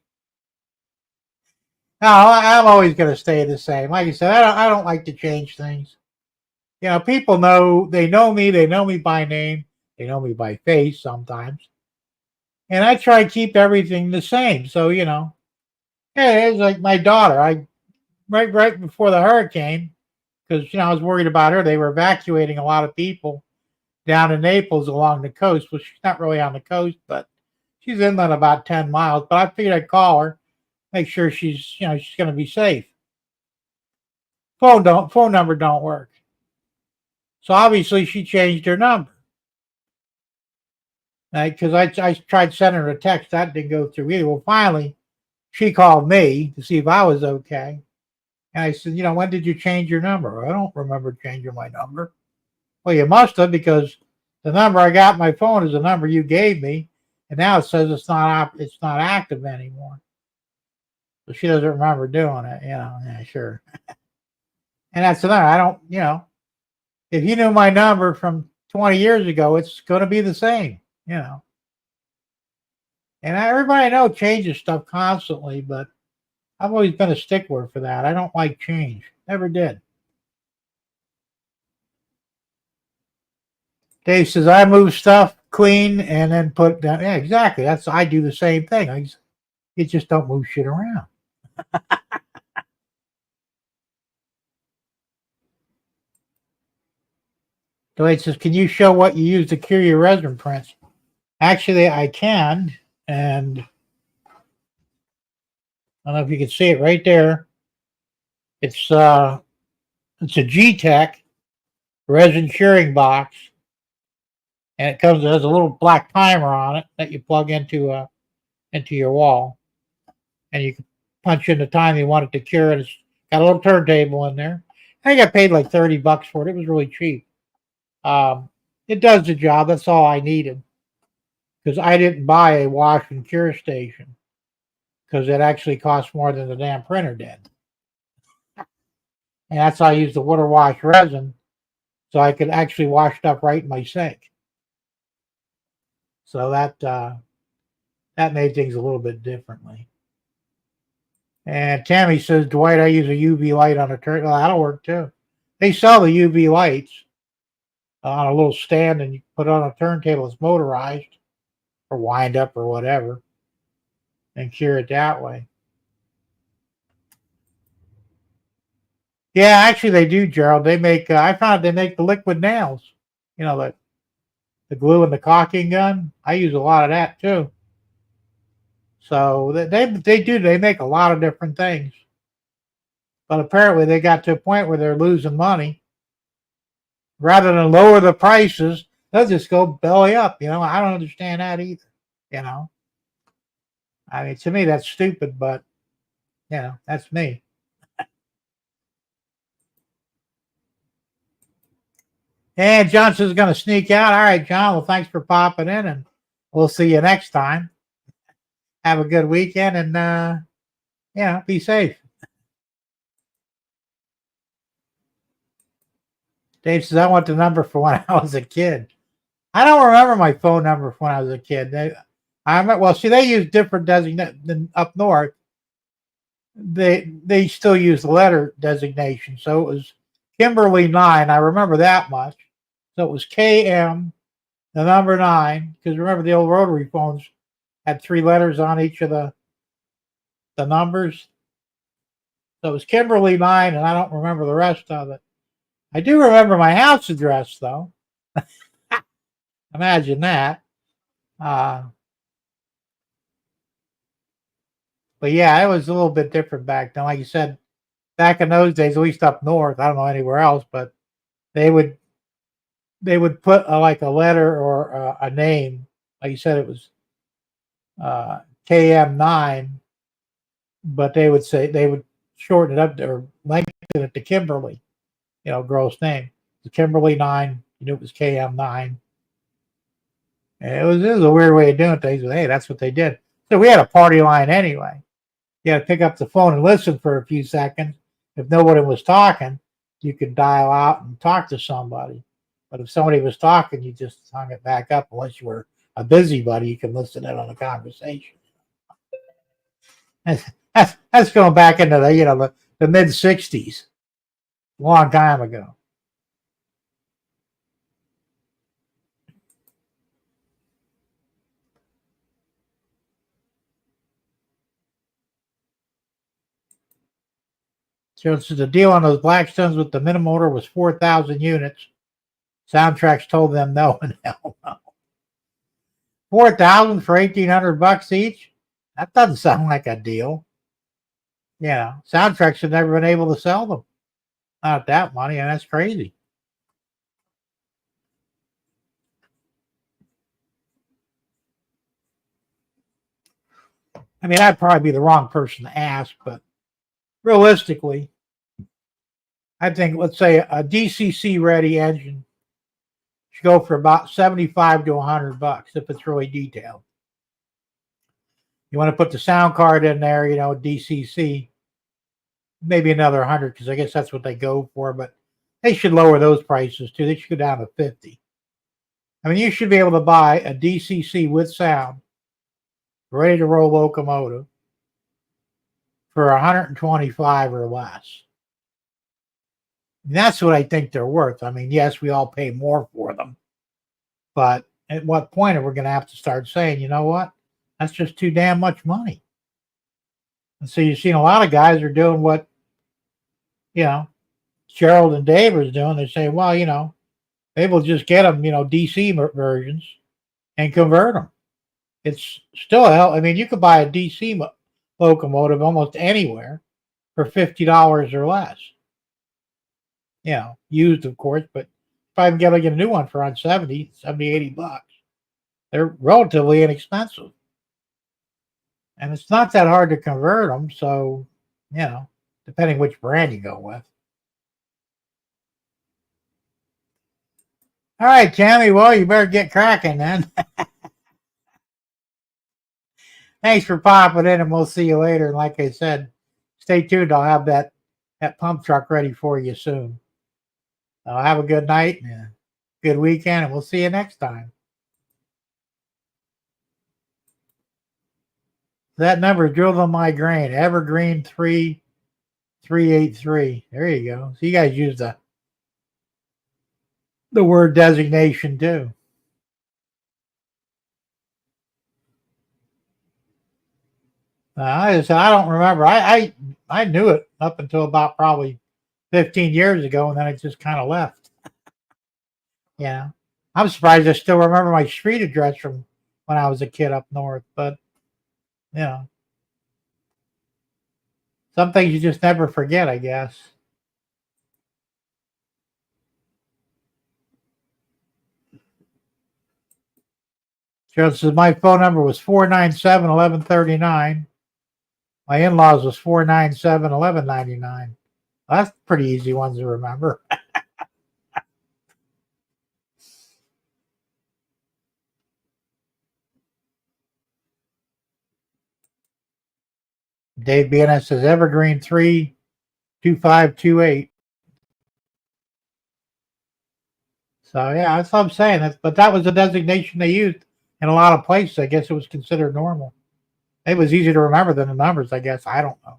No, I'm always going to stay the same. Like you said, I don't like to change things. People know me. They know me by name. They know me by face sometimes. And I try to keep everything the same. So, it's like my daughter. Right before the hurricane, because, I was worried about her. They were evacuating a lot of people down in Naples along the coast. Well, she's not really on the coast, but she's inland about 10 miles. But I figured I'd call her, make sure she's, she's going to be safe. Phone number don't work. So obviously she changed her number. Because I tried sending her a text. That didn't go through either. Well, finally, she called me to see if I was okay. And I said, when did you change your number? I don't remember changing my number. Well, you must have, because the number I got on my phone is the number you gave me, and now it says it's not active anymore. So she doesn't remember doing it. Yeah, sure. And that's another. I don't. If you knew my number from 20 years ago, it's going to be the same. And everybody I know changes stuff constantly, but I've always been a stickler for that. I don't like change. Never did. Dave says I move stuff clean and then put down. Yeah, exactly. I do the same thing. You just don't move shit around. Dwayne says, can you show what you use to cure your resin prints? Actually, I can, and I don't know if you can see it right there. It's a G-Tech resin curing box, and it has a little black timer on it that you plug into your wall, and you can punch in the time you want it to cure. And it's got a little turntable in there. I got paid like $30 for it. It was really cheap. It does the job. That's all I needed, because I didn't buy a wash and cure station, because it actually cost more than the damn printer did. And that's how I used the water wash resin, so I could actually wash stuff right in my sink. So that made things a little bit differently. And Tammy says, Dwight, I use a UV light on a turn. Well, that'll work too. They sell the UV lights on a little stand, and you put it on a turntable. It's motorized or wind up or whatever, and cure it that way. Yeah, actually they do, Gerald. They make. I found they make the liquid nails. The glue and the caulking gun. I use a lot of that too. So they do. They make a lot of different things. But apparently they got to a point where they're losing money. Rather than lower the prices, they'll just go belly up. I don't understand that either. I mean, to me, that's stupid, but, that's me. And Johnson's going to sneak out. All right, John. Well, thanks for popping in, and we'll see you next time. Have a good weekend, and, be safe. Dave says, I want the number for when I was a kid. I don't remember my phone number from when I was a kid. They use different designation than up north. They still use the letter designation. So it was Kimberly 9. I remember that much. So it was KM, the number 9. Because remember, the old rotary phones had 3 letters on each of the numbers. So it was Kimberly 9, and I don't remember the rest of it. I do remember my house address, though. Imagine that. But yeah, it was a little bit different back then. Like you said, back in those days, at least up north, I don't know anywhere else, but they would put like a letter or a name. Like you said, it was KM9, but they would shorten it up or lengthen it to Kimberly. Girl's name. The Kimberly 9. It was KM9. And it was a weird way of doing things, but hey, that's what they did. So we had a party line anyway. You had to pick up the phone and listen for a few seconds. If nobody was talking, you could dial out and talk to somebody. But if somebody was talking, you just hung it back up. Unless you were a busybody, you can listen in on the conversation. That's going back into the mid '60s, long time ago. So the deal on those Blackstones with the minimum order was 4,000 units. Soundtracks told them no and hell no. 4,000 for $1,800 each? That doesn't sound like a deal. Soundtracks have never been able to sell them. Not that money, and that's crazy. I mean, I'd probably be the wrong person to ask, but realistically, I think, let's say, a DCC ready engine should go for about 75 to $100 if it's really detailed. You want to put the sound card in there, DCC, maybe another 100 because I guess that's what they go for. But they should lower those prices too. They should go down to 50. I mean, you should be able to buy a DCC with sound, ready to roll locomotive for 125 or less. And that's what I think they're worth. I mean, yes, we all pay more for them, but at what point are we going to have to start saying, you know what? That's just too damn much money. And so you've seen a lot of guys are doing what, Gerald and Dave is doing. They say, well, maybe we'll just get them, DC versions and convert them. It's still hell. I mean, you could buy a DC locomotive almost anywhere for $50 or less. Used, of course, but if I can get a new one for around 70, $80, they're relatively inexpensive. And it's not that hard to convert them. So, depending which brand you go with. All right, Tammy. Well, you better get cracking then. Thanks for popping in, and we'll see you later. And like I said, stay tuned. I'll have that pump truck ready for you soon. Have a good night and a good weekend, and we'll see you next time. That number is drilled on my grain, Evergreen 3383. There you go. So you guys use the word designation too. I don't remember. I knew it up until about probably 15 years ago, and then it just kind of left. I'm surprised I still remember my street address from when I was a kid up north, but some things you just never forget, I guess. Gerald says my phone number was 497-1139. My in-laws was 497-1199. Well, that's pretty easy ones to remember. Dave BNS says Evergreen 32528. So yeah, that's what I'm saying. But that was the designation they used in a lot of places. I guess it was considered normal. It was easy to remember than the numbers, I guess. I don't know.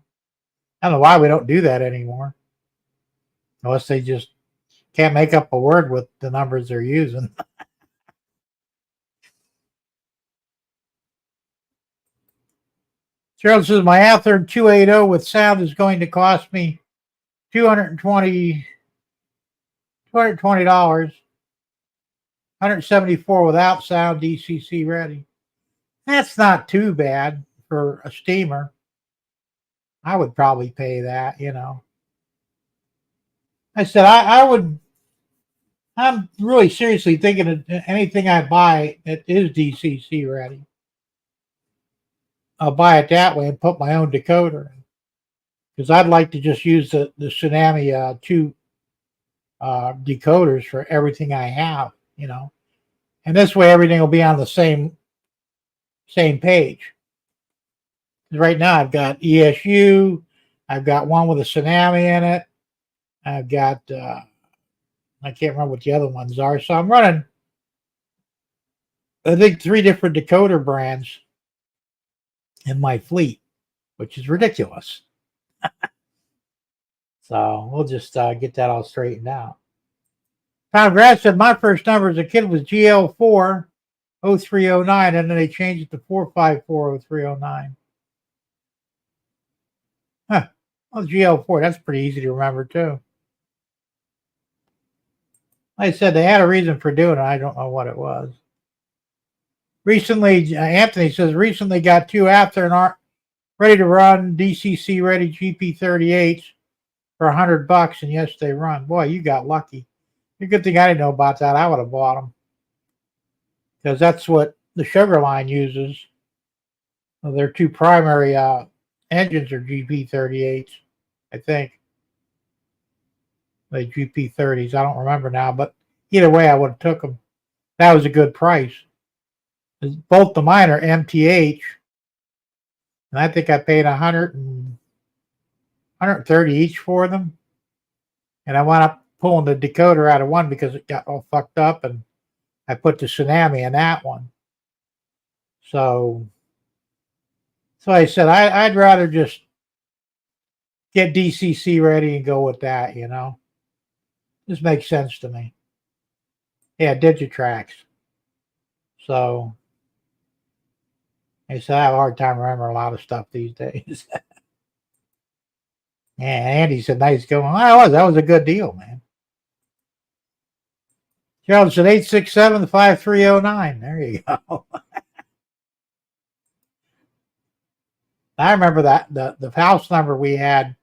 I don't know why we don't do that anymore. Unless they just can't make up a word with the numbers they're using. Gerald says my Athearn 280 with sound is going to cost me $220, $174 without sound, DCC ready. That's not too bad for a steamer. I would probably pay that, I said I'm really seriously thinking of anything I buy that is DCC ready. I'll buy it that way and put my own decoder in. Because I'd like to just use the Tsunami 2 decoders for everything I have, And this way everything will be on the same page. Right now I've got ESU, I've got one with a Tsunami in it, I've got I can't remember what the other ones are. So I'm running, I think, 3 different decoder brands in my fleet, which is ridiculous. So we'll just get that all straightened out. Tom Grass said my first number as a kid was GL4 0309, and then they changed it to 454 0309. Huh. Well, GL4, that's pretty easy to remember too. Like I said, they had a reason for doing it. I don't know what it was. Recently, Anthony says, recently got 2 Athearn ready to run, DCC ready GP38s for $100, and yes, they run. Boy, you got lucky. It's a good thing I didn't know about that. I would have bought them. Because that's what the Sugar Line uses. Well, their 2 primary engines are GP38s, I think. The GP30s, I don't remember now, but either way, I would have took them. That was a good price. Both of mine are MTH, and I think I paid 130 each for them. And I wound up pulling the decoder out of one because it got all fucked up, and I put the Tsunami in that one. So I said I'd rather just get DCC ready and go with that. This makes sense to me. Yeah, Digitrax. So I said I have a hard time remembering a lot of stuff these days. Yeah, Andy said, nice going. That was a good deal, man. Gerald said 867-5309. There you go. I remember that the house number we had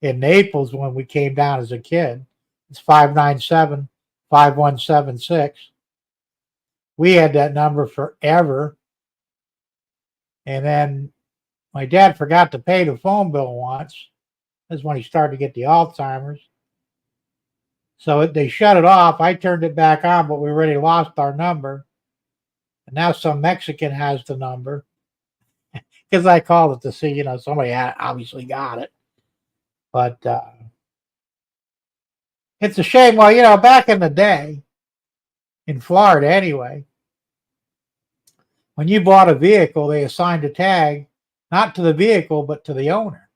in Naples when we came down as a kid. It's 597-5176. We had that number forever. And then my dad forgot to pay the phone bill once. That's when he started to get the Alzheimer's. So they shut it off. I turned it back on, but we already lost our number. And now some Mexican has the number. Because I called it to see, somebody obviously got it. But it's a shame. Well, back in the day, in Florida anyway, when you bought a vehicle, they assigned a tag, not to the vehicle, but to the owner.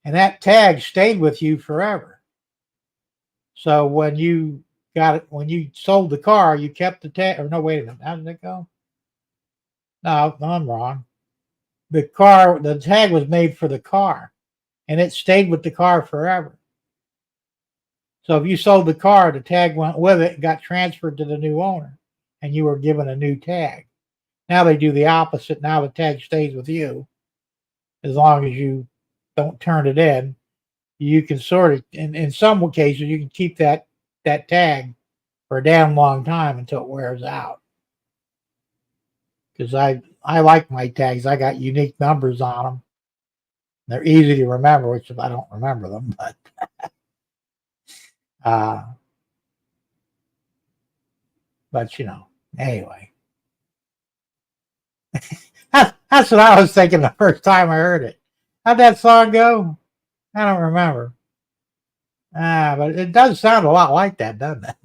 And that tag stayed with you forever. So when you sold the car, you kept the tag. Or no, wait a minute. How did it go? No, I'm wrong. The tag was made for the car, and it stayed with the car forever. So if you sold the car, the tag went with it and got transferred to the new owner, and you were given a new tag. Now they do the opposite. Now the tag stays with you as long as you don't turn it in. You can sort of, in some cases, you can keep that tag for a damn long time until it wears out. Because I like my tags. I got unique numbers on them. They're easy to remember, which I don't remember them, but anyway. That's what I was thinking the first time I heard it. How'd that song go? I don't remember. But it does sound a lot like that, doesn't it?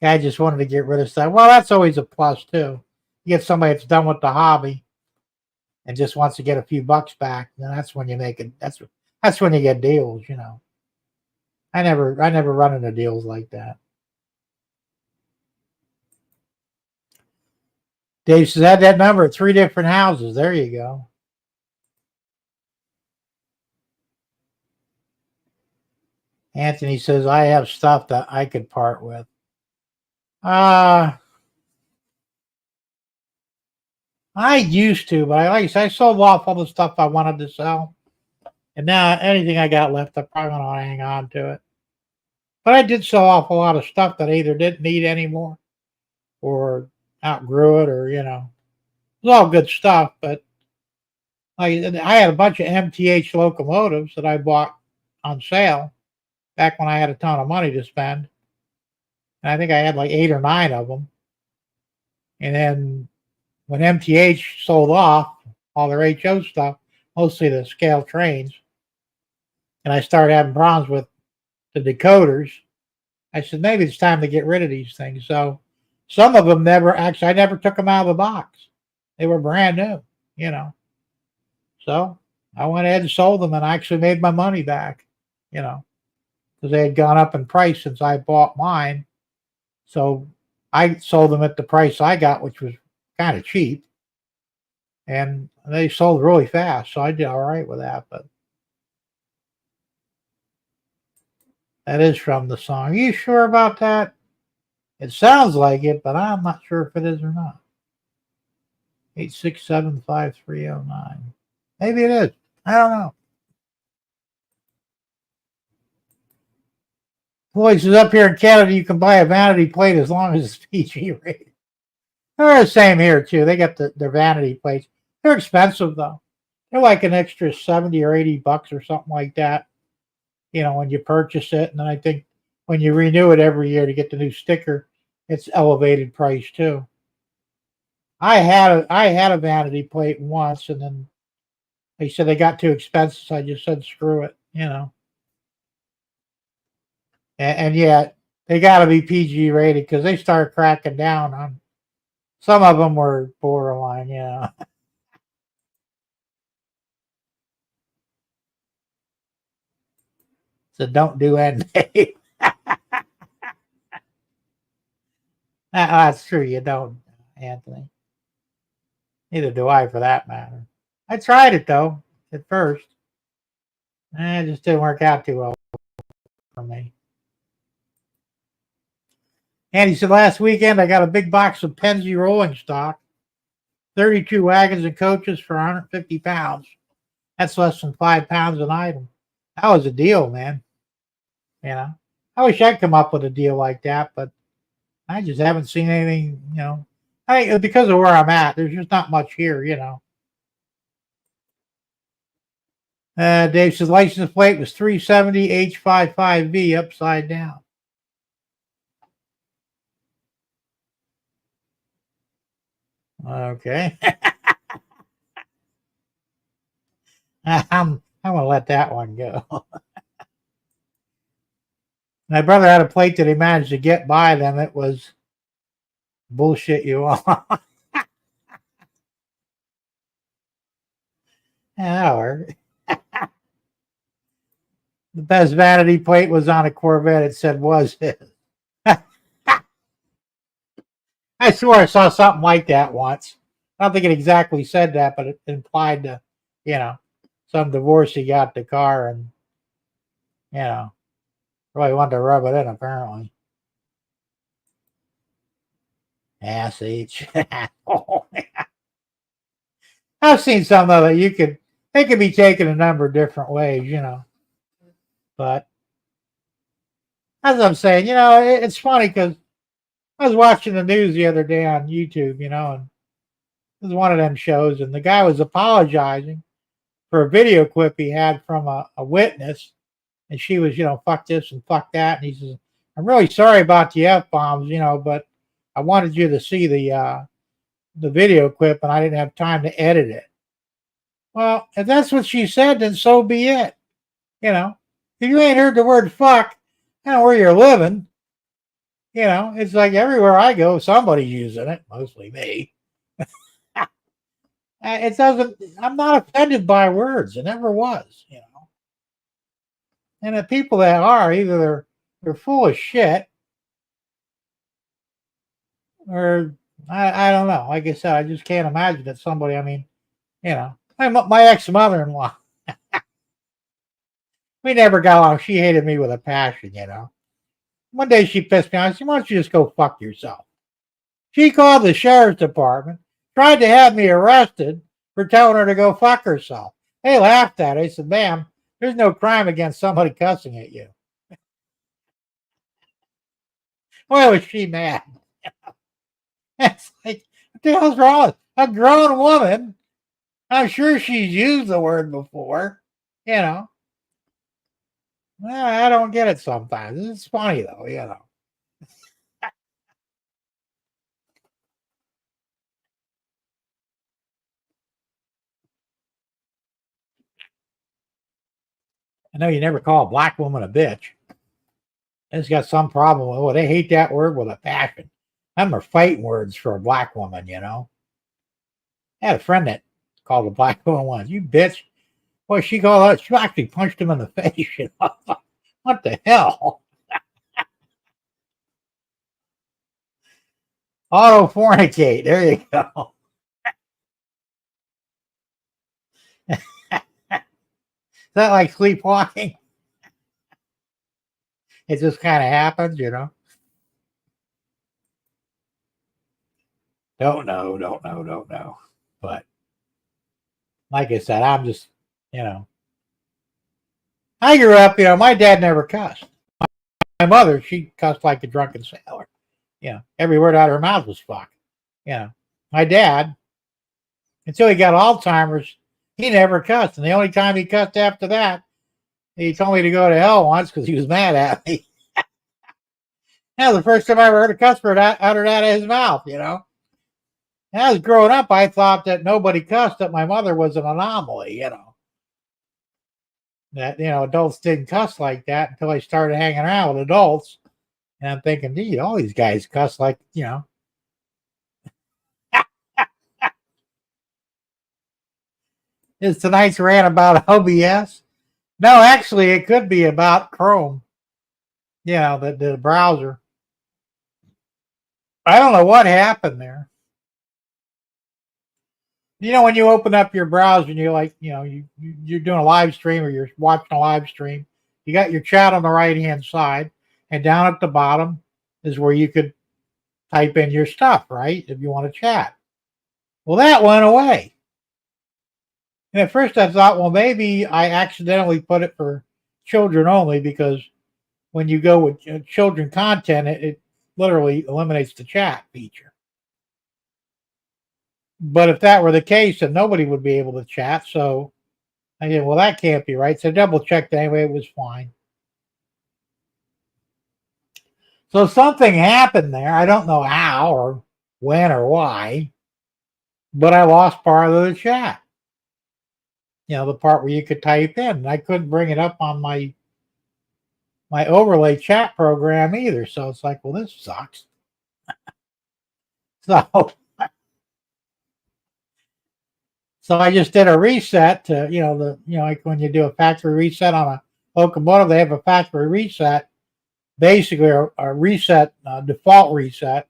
I just wanted to get rid of stuff. Well, that's always a plus too. You get somebody that's done with the hobby and just wants to get a few bucks back, then that's when you make it. That's when you get deals. I never run into deals like that. Dave says, add that number at 3 different houses. There you go. Anthony says, I have stuff that I could part with. I used to, but like I said, I sold off all the stuff I wanted to sell. And now anything I got left, I'm probably going to hang on to it. But I did sell off a lot of stuff that I either didn't need anymore or outgrew it, or, it was all good stuff. But I had a bunch of MTH locomotives that I bought on sale back when I had a ton of money to spend. And I think I had like 8 or 9 of them. And then when MTH sold off all their HO stuff, mostly the scale trains, and I started having problems with the decoders, I said, maybe it's time to get rid of these things. So some of them I never took them out of the box. They were brand new, So I went ahead and sold them, and I actually made my money back, because they had gone up in price since I bought mine. So I sold them at the price I got, which was kind of cheap. And they sold really fast, so I did all right with that. But that is from the song. Are you sure about that? It sounds like it, but I'm not sure if it is or not. 867-5309. Maybe it is. I don't know. Floyd says, up here in Canada, you can buy a vanity plate as long as it's PG rated. They're the same here, too. They got their vanity plates. They're expensive, though. They're like an extra $70 or $80 or something like that, when you purchase it. And then I think when you renew it every year to get the new sticker, it's elevated price too. I had a vanity plate once, and then they said they got too expensive. So I just said screw it, And yet they got to be PG rated because they start cracking down on some of them were borderline. So don't do anything. That's true. You don't, Anthony. Neither do I, for that matter. I tried it though at first. It just didn't work out too well for me. And he said last weekend I got a big box of Penzi rolling stock, 32 wagons and coaches for 150 pounds. That's less than 5 pounds an item. That was a deal, man. I wish I'd come up with a deal like that, but I just haven't seen anything. I think because of where I'm at, there's just not much here. Dave says license plate was 370 H55V upside down. Okay. I'm gonna let that one go. My brother had a plate that he managed to get by them. It was bullshit you all. Hour. The best vanity plate was on a Corvette. It said was his. I swore I saw something like that once. I don't think it exactly said that, but it implied some divorcee got the car and, really wanted to rub it in, apparently. Ass H. Oh, I've seen some of it. They could be taken a number of different ways, But as I'm saying, it's funny because I was watching the news the other day on YouTube, and it was one of them shows, and the guy was apologizing for a video clip he had from a witness, and she was, fuck this and fuck that, and he says, I'm really sorry about the F-bombs, but I wanted you to see the video clip, and I didn't have time to edit it. Well, if that's what she said, then so be it. If you ain't heard the word fuck, I don't know where you're living. It's like everywhere I go, somebody's using it, mostly me. It doesn't, I'm not offended by words. It never was, And the people that are, either they're full of shit or I don't know. Like I said, I just can't imagine that somebody, my ex-mother-in-law, we never got along. She hated me with a passion, One day she pissed me off. I said, why don't you just go fuck yourself? She called the sheriff's department, tried to have me arrested for telling her to go fuck herself. They laughed at it. I said, ma'am, there's no crime against somebody cussing at you. Boy, was she mad. It's like, what the hell's wrong with a grown woman? I'm sure she's used the word before, Well, I don't get it sometimes. It's funny, though, I know you never call a black woman a bitch. It's got some problem with it. They hate that word with a passion. Them are fighting words for a black woman, I had a friend that called a black woman once, you bitch. Boy, she called out, she actually punched him in the face. What the hell? Auto fornicate. There you go. Is that like sleepwalking? It just kind of happens, Don't know. But like I said, I'm just, I grew up, my dad never cussed. My mother, she cussed like a drunken sailor. Every word out of her mouth was fuck. My dad, until he got Alzheimer's, he never cussed. And the only time he cussed after that, he told me to go to hell once because he was mad at me. Yeah, the first time I ever heard a cuss word uttered out of his mouth, And as growing up, I thought that nobody cussed, that my mother was an anomaly. That, adults didn't cuss like that until I started hanging around with adults. And I'm thinking, gee, all these guys cuss like. Is tonight's rant about OBS? No, actually, it could be about Chrome, the browser. I don't know what happened there. When you open up your browser and you're like, you're doing a live stream or you're watching a live stream, you got your chat on the right hand side, and down at the bottom is where you could type in your stuff, right? If you want to chat. Well, that went away. And at first I thought, well, maybe I accidentally put it for children only, because when you go with children content, it literally eliminates the chat feature. But if that were the case, then nobody would be able to chat. So I said, well, that can't be right. So I double checked anyway. It was fine. So something happened there. I don't know how or when or why, but I lost part of the chat. The part where you could type in. And I couldn't bring it up on my overlay chat program either. So it's like, well, this sucks. So I just did a reset to, like when you do a factory reset on a locomotive, they have a factory reset, basically a reset, default reset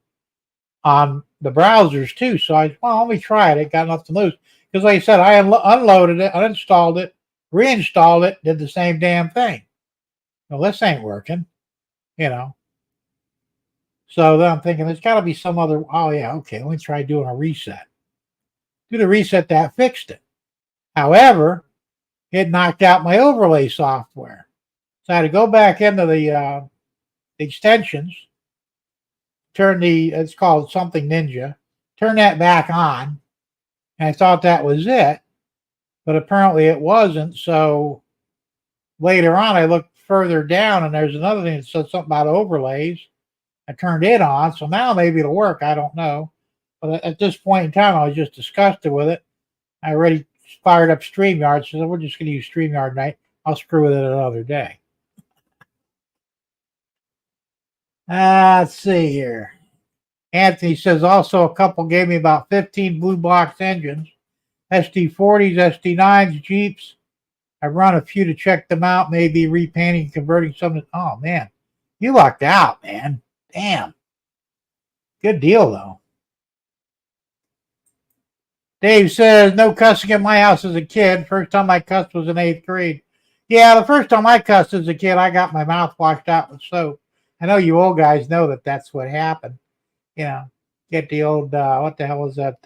on the browsers too. So let me try it. It got nothing to lose. Because like I said, I unloaded it, uninstalled it, reinstalled it, did the same damn thing. Well, this ain't working, So then I'm thinking there's got to be some other, oh yeah, okay, let me try doing a reset. Do the reset, that fixed it. However, it knocked out my overlay software. So I had to go back into the extensions, it's called something Ninja, turn that back on, and I thought that was it, but apparently it wasn't. So later on, I looked further down, and there's another thing that said something about overlays. I turned it on, so now maybe it'll work. I don't know. But at this point in time, I was just disgusted with it. I already fired up StreamYard, so we're just going to use StreamYard tonight. I'll screw with it another day. Let's see here. Anthony says also a couple gave me about 15 blue box engines, SD40s, SD9s, Jeeps. I run a few to check them out, maybe repainting, converting some. Oh man, you lucked out, man. Damn. Good deal though. Dave says no cussing at my house as a kid. First time I cussed was in 8th grade. Yeah, the first time I cussed as a kid, I got my mouth washed out with soap. I know you old guys know that that's what happened. Get the old, what the hell was that?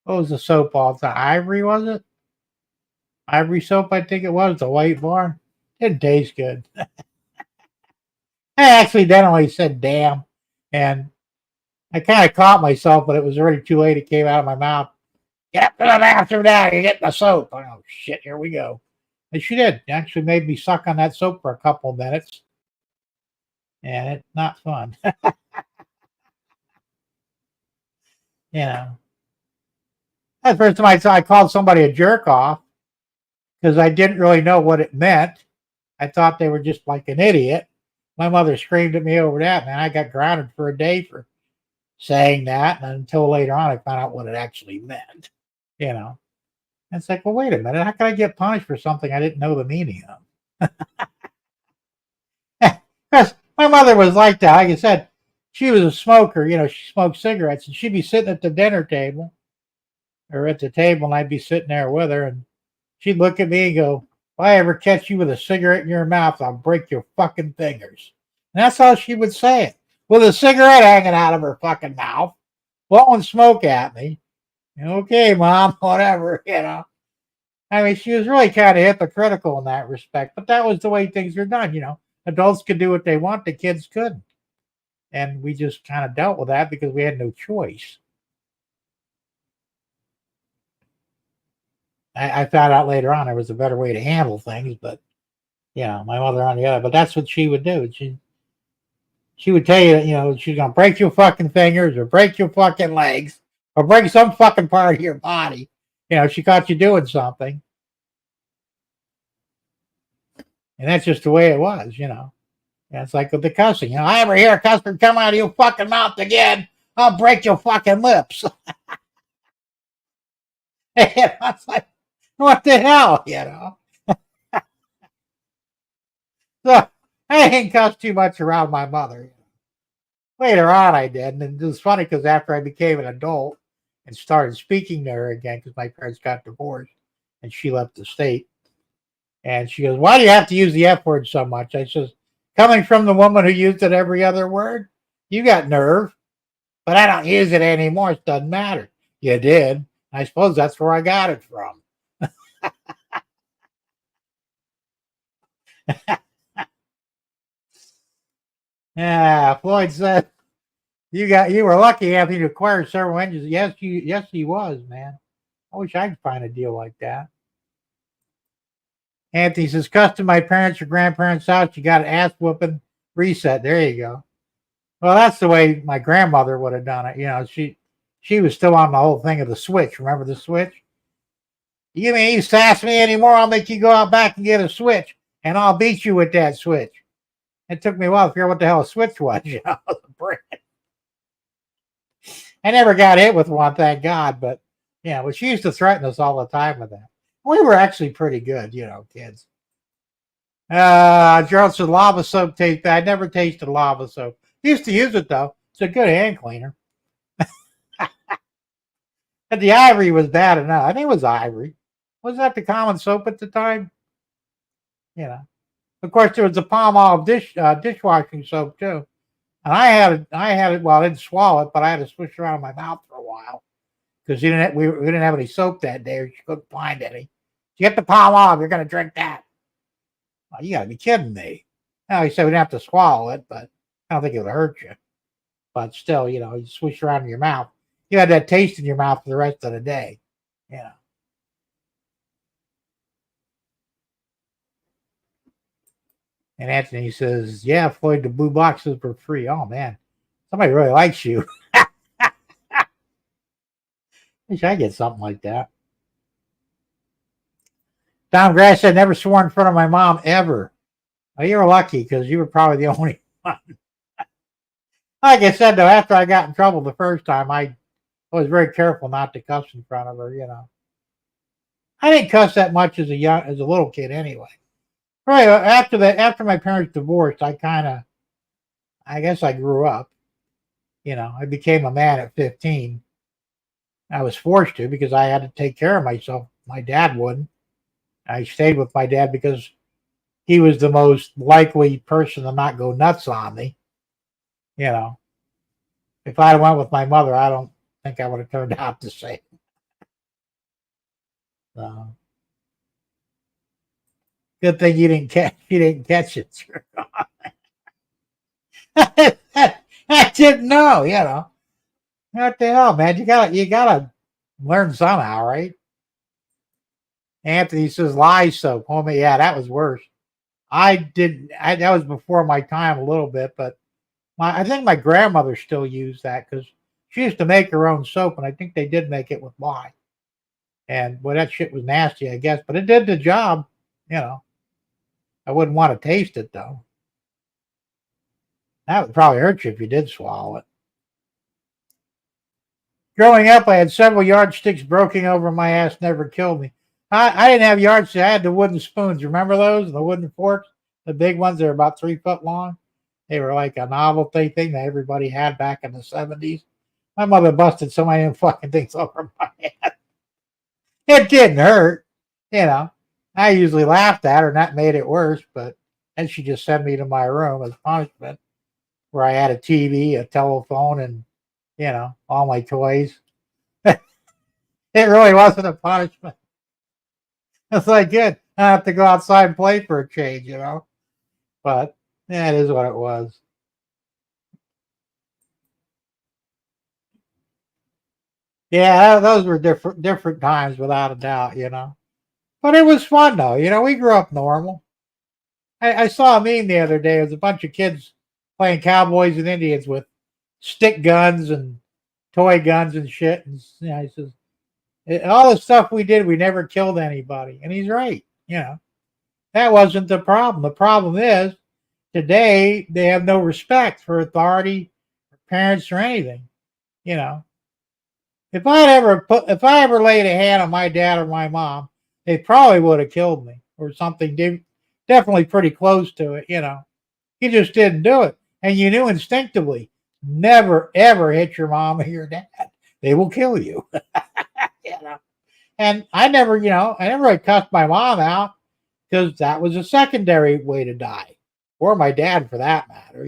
What was the soap all the time? Ivory, was it? Ivory soap, I think it was, the white bar. Didn't taste good. I accidentally said damn, and I kind of caught myself, but it was already too late. It came out of my mouth. Get up to the bathroom now, you're getting the soap. Oh, shit, here we go. And she did. It actually made me suck on that soap for a couple of minutes. And it's not fun. That's the first time I called somebody a jerk off, because I didn't really know what it meant. I thought they were just like an idiot. My mother screamed at me over that, man. I got grounded for a day for saying that. And until later on, I found out what it actually meant. And it's like, well, wait a minute. How can I get punished for something I didn't know the meaning of? Because my mother was like that. Like I said, she was a smoker. She smoked cigarettes, and she'd be sitting at the dinner table or at the table, and I'd be sitting there with her, and she'd look at me and go, if I ever catch you with a cigarette in your mouth, I'll break your fucking fingers. And that's how she would say it, with a cigarette hanging out of her fucking mouth, blowing smoke at me. Okay, Mom, whatever. I mean, she was really kind of hypocritical in that respect, but that was the way things are done. Adults could do what they want, the kids couldn't. And we just kind of dealt with that because we had no choice. I found out later on there was a better way to handle things, but my mother on the other. But that's what she would do. She would tell you, she's gonna break your fucking fingers or break your fucking legs or break some fucking part of your body. She caught you doing something, and that's just the way it was. Yeah, it's like with the cussing. I ever hear a cussing come out of your fucking mouth again, I'll break your fucking lips. And I was like, what the hell? So I didn't cuss too much around my mother. Later on, I did. And it was funny because after I became an adult and started speaking to her again, because my parents got divorced and she left the state, and she goes, why do you have to use the F word so much? I says, coming from the woman who used it every other word, you got nerve. But I don't use it anymore. It doesn't matter. You did. I suppose that's where I got it from. Yeah, Floyd said you were lucky, Anthony, to acquire several engines. Yes, he was, man. I wish I could find a deal like that. Anthony says, custom my parents' or grandparents' house, you got an ass whooping reset. There you go. Well, that's the way my grandmother would have done it. She was still on the whole thing of the switch. Remember the switch? You sass me anymore, I'll make you go out back and get a switch, and I'll beat you with that switch. It took me a while to figure out what the hell a switch was. I never got hit with one, thank God. But she used to threaten us all the time with that. We were actually pretty good, kids. Gerald said lava soap tastes bad. I never tasted lava soap. Used to use it though. It's a good hand cleaner. But the ivory was bad enough. I think it was ivory. Was that the common soap at the time? Of course, there was the palm olive dishwashing soap too. And I had it. Well, I didn't swallow it, but I had to swish around in my mouth for a while because we didn't have any soap that day, or she couldn't find any. You get the palm olive, you're going to drink that. Oh, you got to be kidding me. Now, he said we didn't have to swallow it, but I don't think it would hurt you. But still, you swish around in your mouth. You had that taste in your mouth for the rest of the day. And Anthony says, yeah, Floyd, the blue boxes were free. Oh, man. Somebody really likes you. Wish I get something like that. Tom Grass said, never swore in front of my mom ever. Well, you were lucky because you were probably the only one. Like I said, though, after I got in trouble the first time, I was very careful not to cuss in front of her. I didn't cuss that much as a little kid anyway. Right after my parents divorced, I guess I grew up. I became a man at 15. I was forced to because I had to take care of myself. My dad wouldn't. I stayed with my dad because he was the most likely person to not go nuts on me. If I went with my mother, I don't think I would have turned out the same. Good thing you didn't catch it. I didn't know. What the hell, man? You gotta learn somehow, right? Anthony says lye soap. Oh, yeah, that was worse. That was before my time a little bit, but I think my grandmother still used that because she used to make her own soap, and I think they did make it with lye. And that shit was nasty, I guess, but it did the job. I wouldn't want to taste it though. That would probably hurt you if you did swallow it. Growing up, I had several yardsticks broken over my ass, never killed me. I didn't have yardsticks. I had the wooden spoons. Remember those? The wooden forks? The big ones that are about 3 foot long? They were like a novelty thing that everybody had back in the 70s. My mother busted so many fucking things over my head. It didn't hurt. I usually laughed at her, and that made it worse, but then she just sent me to my room as punishment, where I had a TV, a telephone, and, all my toys. It really wasn't a punishment. It's like, good. I have to go outside and play for a change, But yeah, it is what it was. Yeah, those were different times without a doubt, But it was fun though, we grew up normal. I saw a meme the other day. It was a bunch of kids playing cowboys and Indians with stick guns and toy guns and shit. And he says, all the stuff we did, we never killed anybody. And he's right. That wasn't the problem. The problem is today they have no respect for authority, or parents, or anything. If I ever laid a hand on my dad or my mom, they probably would have killed me or something. Definitely pretty close to it. You just didn't do it, and you knew instinctively, never ever hit your mom or your dad. They will kill you. And I never really cussed my mom out because that was a secondary way to die, or my dad for that matter.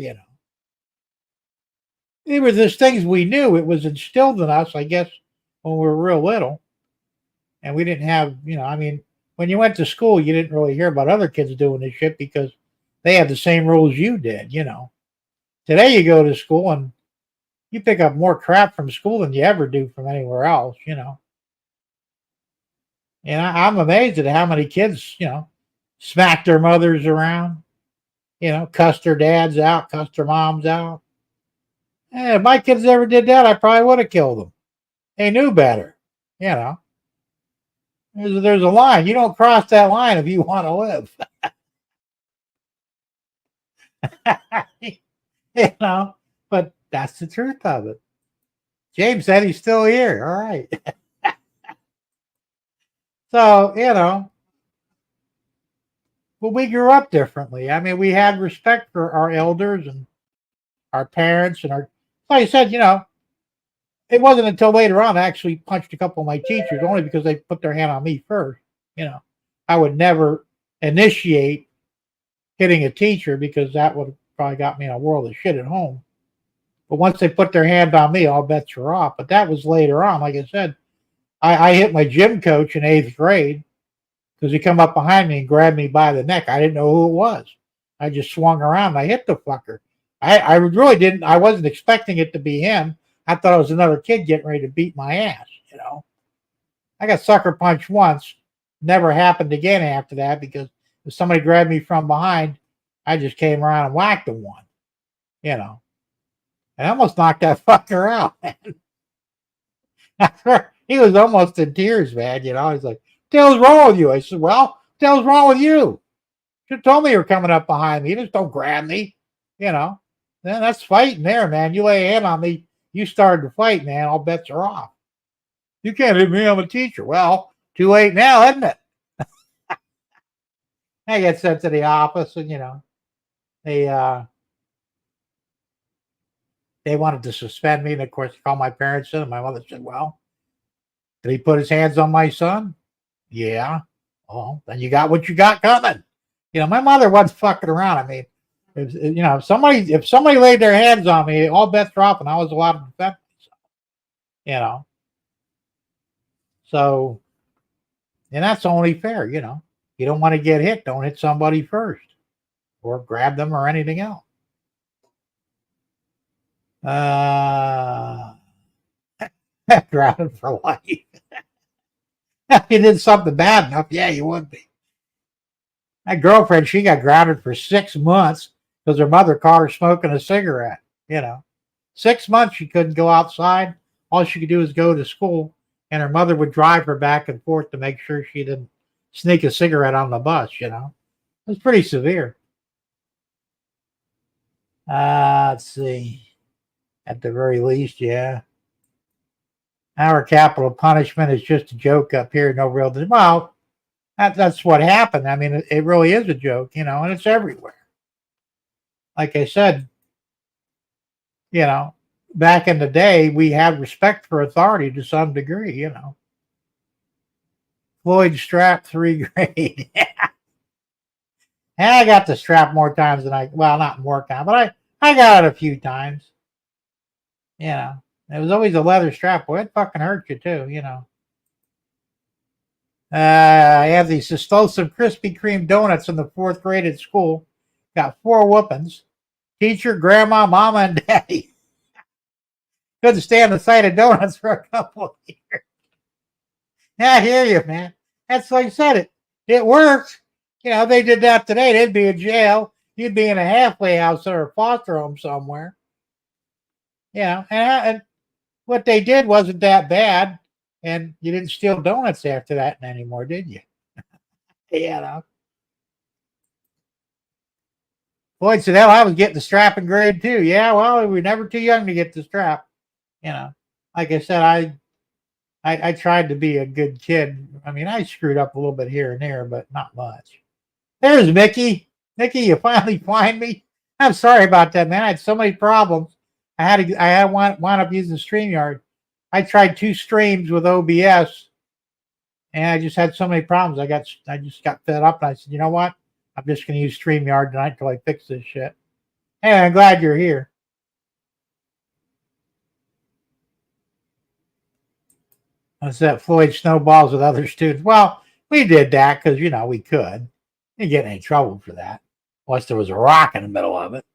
It was just things we knew. It was instilled in us, I guess, when we were real little. And we didn't have, when you went to school, you didn't really hear about other kids doing this shit because they had the same rules you did. Today you go to school and you pick up more crap from school than you ever do from anywhere else. And I'm amazed at how many kids, smack their mothers around, cuss their dads out, cuss their moms out. If my kids ever did that, I probably would have killed them. They knew better. There's a line. You don't cross that line if you want to live. But that's the truth of it. James said he's still here. All right. So, but we grew up differently. I mean, we had respect for our elders and our parents and like I said, it wasn't until later on I actually punched a couple of my teachers, only because they put their hand on me first. I would never initiate hitting a teacher because that would have probably got me in a world of shit at home. But once they put their hand on me, all bets were off. But that was later on. Like I said, I hit my gym coach in 8th grade because he come up behind me and grabbed me by the neck. I didn't know who it was. I just swung around and I hit the fucker. I really didn't. I wasn't expecting it to be him. I thought it was another kid getting ready to beat my ass. I got sucker punched once. Never happened again after that because if somebody grabbed me from behind, I just came around and whacked him one. And I almost knocked that fucker out, man. He was almost in tears, man. He's like, "What the hell's wrong with you?" I said, "Well, what the hell's wrong with you? You should have told me you were coming up behind me. You just don't grab me. Then that's fighting there, man. You lay a hand on me, you started to fight, man. All bets are off. You can't hit me. I'm a teacher." Well, too late now, isn't it? I get sent to the office, and they wanted to suspend me. And of course, they called my parents in, and my mother said, "Well, did he put his hands on my son?" "Yeah." "Oh, then you got what you got coming." My mother wasn't fucking around. I mean, if somebody laid their hands on me, all bets dropped, and I was allowed to defend myself. So, and that's only fair. You don't want to get hit. Don't hit somebody first, or grab them, or anything else. Grounded for life. If you did something bad enough, yeah, you would be. My girlfriend, she got grounded for 6 months because her mother caught her smoking a cigarette. 6 months she couldn't go outside. All she could do was go to school, and her mother would drive her back and forth to make sure she didn't sneak a cigarette on the bus. It was pretty severe. Let's see. At the very least, yeah. Our capital punishment is just a joke up here. No real. Well, that's what happened. I mean, it really is a joke, and it's everywhere. Like I said, back in the day, we had respect for authority to some degree, Floyd strap 3 grade. And I got the strap more times than not more times, but I got it a few times. It was always a leather strap. Boy, it fucking hurt you too, Anthony says, stole some Krispy Kreme donuts in the 4th grade at school. Got 4 whoopings. Teacher, grandma, mama, and daddy. Couldn't stand the sight of donuts for a couple of years. Yeah, I hear you, man. That's like I said, it worked. They did that today, they'd be in jail. you'd be in a halfway house or a foster home somewhere. And what they did wasn't that bad, and you didn't steal donuts after that anymore, did you? Yeah. Floyd said, "Hell, I was getting the strap in grade too." Yeah, well, we were never too young to get the strap. You know, like I said, I tried to be a good kid. I mean, I screwed up a little bit here and there, but not much. There's Mickey. Mickey, you finally find me. I'm sorry about that, man. I had so many problems. I had wound up using StreamYard. I tried 2 streams with OBS, and I just had so many problems. I just got fed up, and I said, you know what? I'm just going to use StreamYard tonight until I fix this shit. Hey, I'm glad you're here. I said Floyd snowballs with other students. Well, we did that because we could. Didn't get in any trouble for that, unless there was a rock in the middle of it.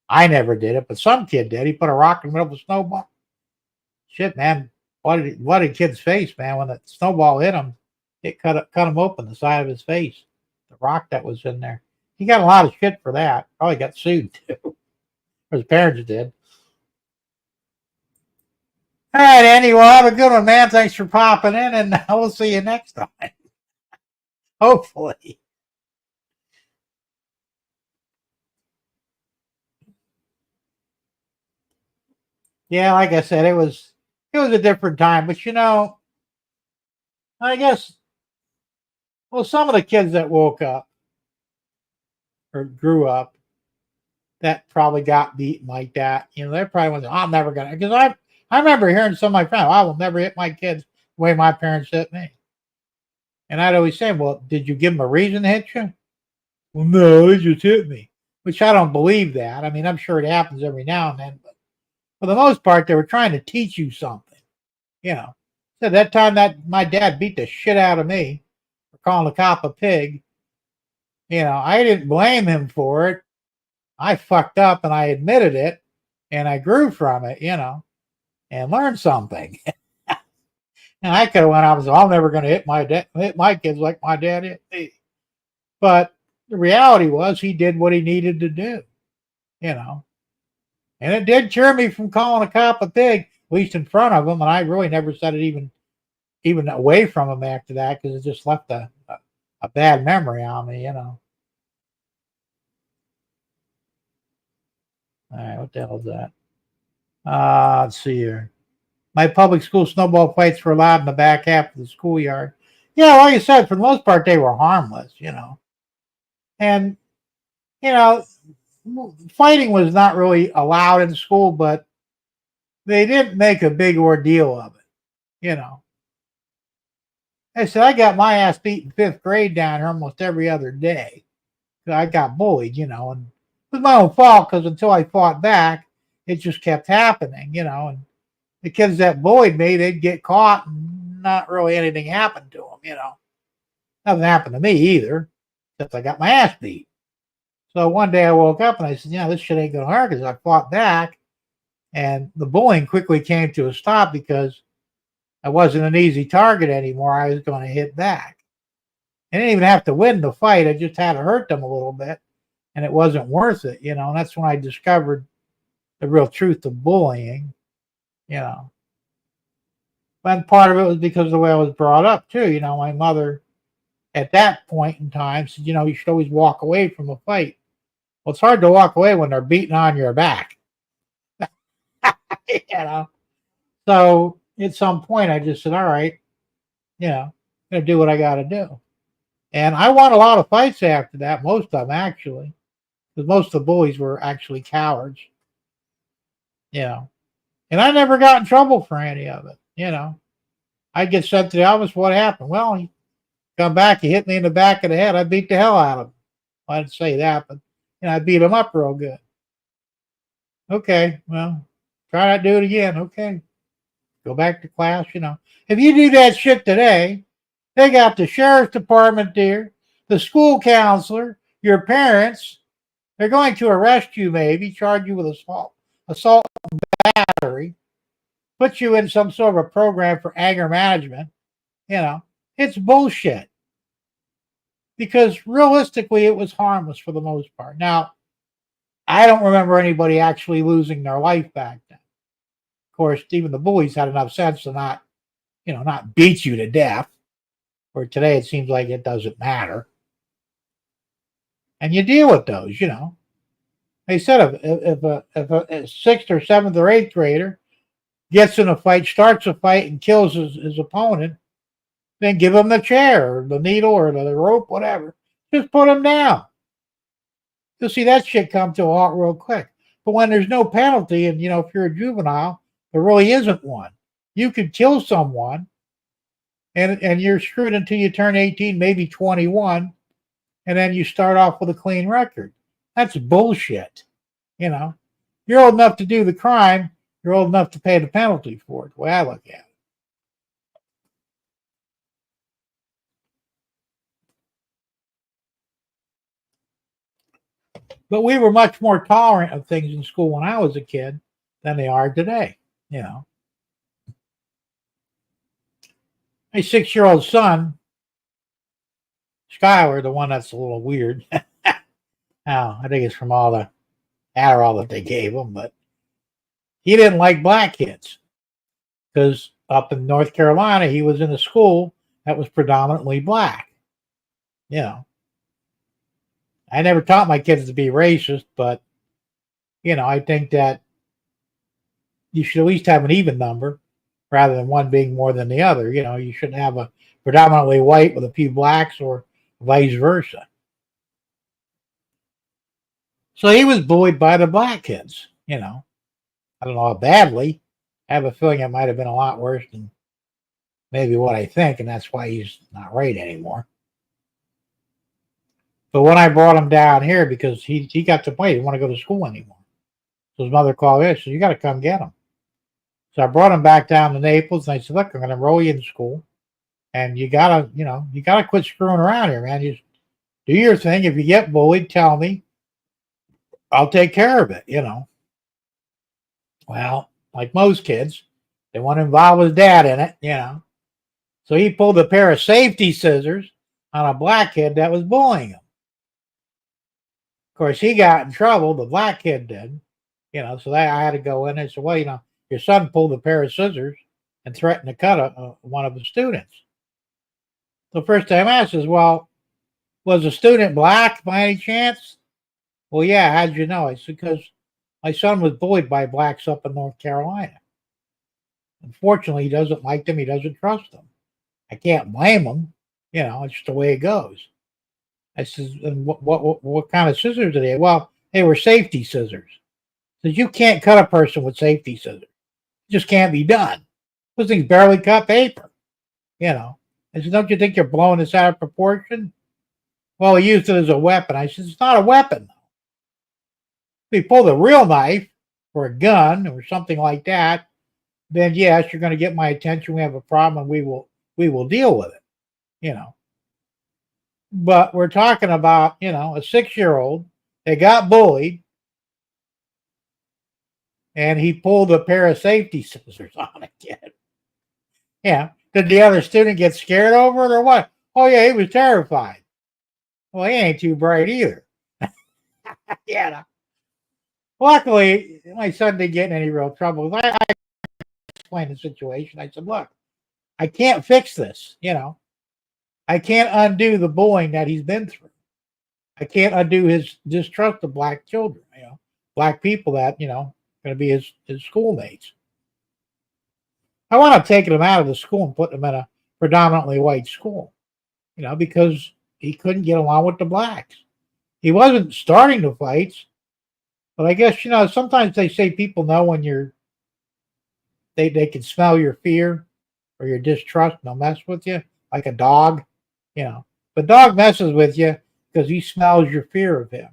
I never did it, but some kid did. He put a rock in the middle of a snowball. Shit, man. What a kid's face, man. When the snowball hit him, it cut him open, the side of his face. The rock that was in there. He got a lot of shit for that. Probably got sued, too. Or his parents did. All right, Andy. Well, have a good one, man. Thanks for popping in, and we'll see you next time. Hopefully. Yeah, like I said, it was a different time, but I guess some of the kids that woke up or grew up that probably got beaten like that, they're probably went, I'm never gonna, because I remember hearing some of my friends, I will never hit my kids the way my parents hit me. And I'd always say, well, did you give them a reason to hit you? Well, no, they just hit me. Which I don't believe that. I mean, I'm sure it happens every now and then, but for the most part, they were trying to teach you something. So that time that my dad beat the shit out of me for calling the cop a pig, I didn't blame him for it. I fucked up and I admitted it, and I grew from it, and learned something. And I could have went out and said, I'm never going to hit my kids like my dad hit me. But the reality was he did what he needed to do, And it did cure me from calling a cop a pig, at least in front of him. And I really never said it even away from him after that, because it just left a bad memory on me, All right, what the hell is that? Let's see here. My public school snowball fights were allowed in the back half of the schoolyard. Yeah, like I said, for the most part, they were harmless, And, fighting was not really allowed in school, but they didn't make a big ordeal of it, I said, I got my ass beat in 5th grade down here almost every other day. I got bullied, and it was my own fault, because until I fought back, it just kept happening, and the kids that bullied me, they'd get caught and not really anything happened to them, Nothing happened to me either, except I got my ass beat. So one day I woke up and I said, this shit ain't going to hurt, because I fought back, and the bullying quickly came to a stop because I wasn't an easy target anymore. I was going to hit back. I didn't even have to win the fight. I just had to hurt them a little bit, and it wasn't worth it, and that's when I discovered the real truth of bullying, And part of it was because of the way I was brought up too. My mother at that point in time said, you should always walk away from a fight. Well, it's hard to walk away when they're beating on your back. So at some point I just said, all right, I'm going to do what I got to do. And I won a lot of fights after that, most of them actually, because most of the bullies were actually cowards, And I never got in trouble for any of it, I'd get sent to the office. What happened? Well, he come back, he hit me in the back of the head. I beat the hell out of him. Well, I didn't say that, but I beat him up real good. Okay, well, try not to do it again. Okay. Go back to class, If you do that shit today, they got the sheriff's department there, the school counselor, your parents. They're going to arrest you, maybe, charge you with assault and battery, put you in some sort of a program for anger management. It's bullshit. Because realistically, it was harmless for the most part. Now, I don't remember anybody actually losing their life back then. Of course, even the bullies had enough sense to not, not beat you to death. Where today it seems like it doesn't matter. And you deal with those. They said if a sixth or seventh or eighth grader gets in a fight, starts a fight, and kills his opponent, then give him the chair or the needle or the rope, whatever. Just put him down. You'll see that shit come to a halt real quick. But when there's no penalty, and if you're a juvenile, there really isn't one. You could kill someone, and you're screwed until you turn 18, maybe 21, and then you start off with a clean record. That's bullshit. You're old enough to do the crime. You're old enough to pay the penalty for it. The way I look at it. But we were much more tolerant of things in school when I was a kid than they are today. My 6-year-old son, Skylar, the one that's a little weird. I think it's from all the Adderall that they gave him, but he didn't like black kids because up in North Carolina, he was in a school that was predominantly black. I never taught my kids to be racist, but I think that you should at least have an even number rather than one being more than the other. You shouldn't have a predominantly white with a few blacks or vice versa. So he was bullied by the black kids. I don't know how badly. I have a feeling it might have been a lot worse than maybe what I think, and that's why he's not right anymore. But when I brought him down here, because he got to the point he didn't want to go to school anymore. So his mother called in, so you got to come get him. So I brought him back down to Naples, and I said, look, I'm going to enroll you in school, and you got to quit screwing around here, man. You just do your thing. If you get bullied, tell me. I'll take care of it, Well, like most kids, they want to involve his dad in it, So he pulled a pair of safety scissors on a black kid that was bullying him. Of course, he got in trouble. The black kid did, so I had to go in and say, well, your son pulled a pair of scissors and threatened to cut one of the students. The first time I asked is, well, was the student black by any chance? Well, yeah, how'd you know? I said, because my son was bullied by blacks up in North Carolina. Unfortunately, he doesn't like them. He doesn't trust them. I can't blame him. It's just the way it goes. I said, and what kind of scissors are they? Well, they were safety scissors. I said, you can't cut a person with safety scissors. It just can't be done. Those things barely cut paper. I said, don't you think you're blowing this out of proportion? Well, he used it as a weapon. I said, it's not a weapon. If he pulled a real knife or a gun or something like that, then yes, you're going to get my attention. We have a problem, and we will deal with it. But we're talking about a 6-year-old. They got bullied, and he pulled a pair of safety scissors on a kid. Did the other student get scared over it or what? Oh yeah, he was terrified. Well, he ain't too bright either. Luckily, my son didn't get in any real trouble. I explained the situation. I said, look, I can't fix this. I can't undo the bullying that he's been through. I can't undo his distrust of black children, black people that, going to be his schoolmates. I wound up taking him out of the school and putting him in a predominantly white school, because he couldn't get along with the blacks. He wasn't starting the fights, but I guess, sometimes they say people know when they can smell your fear or your distrust and they'll mess with you, like a dog, The dog messes with you because he smells your fear of him.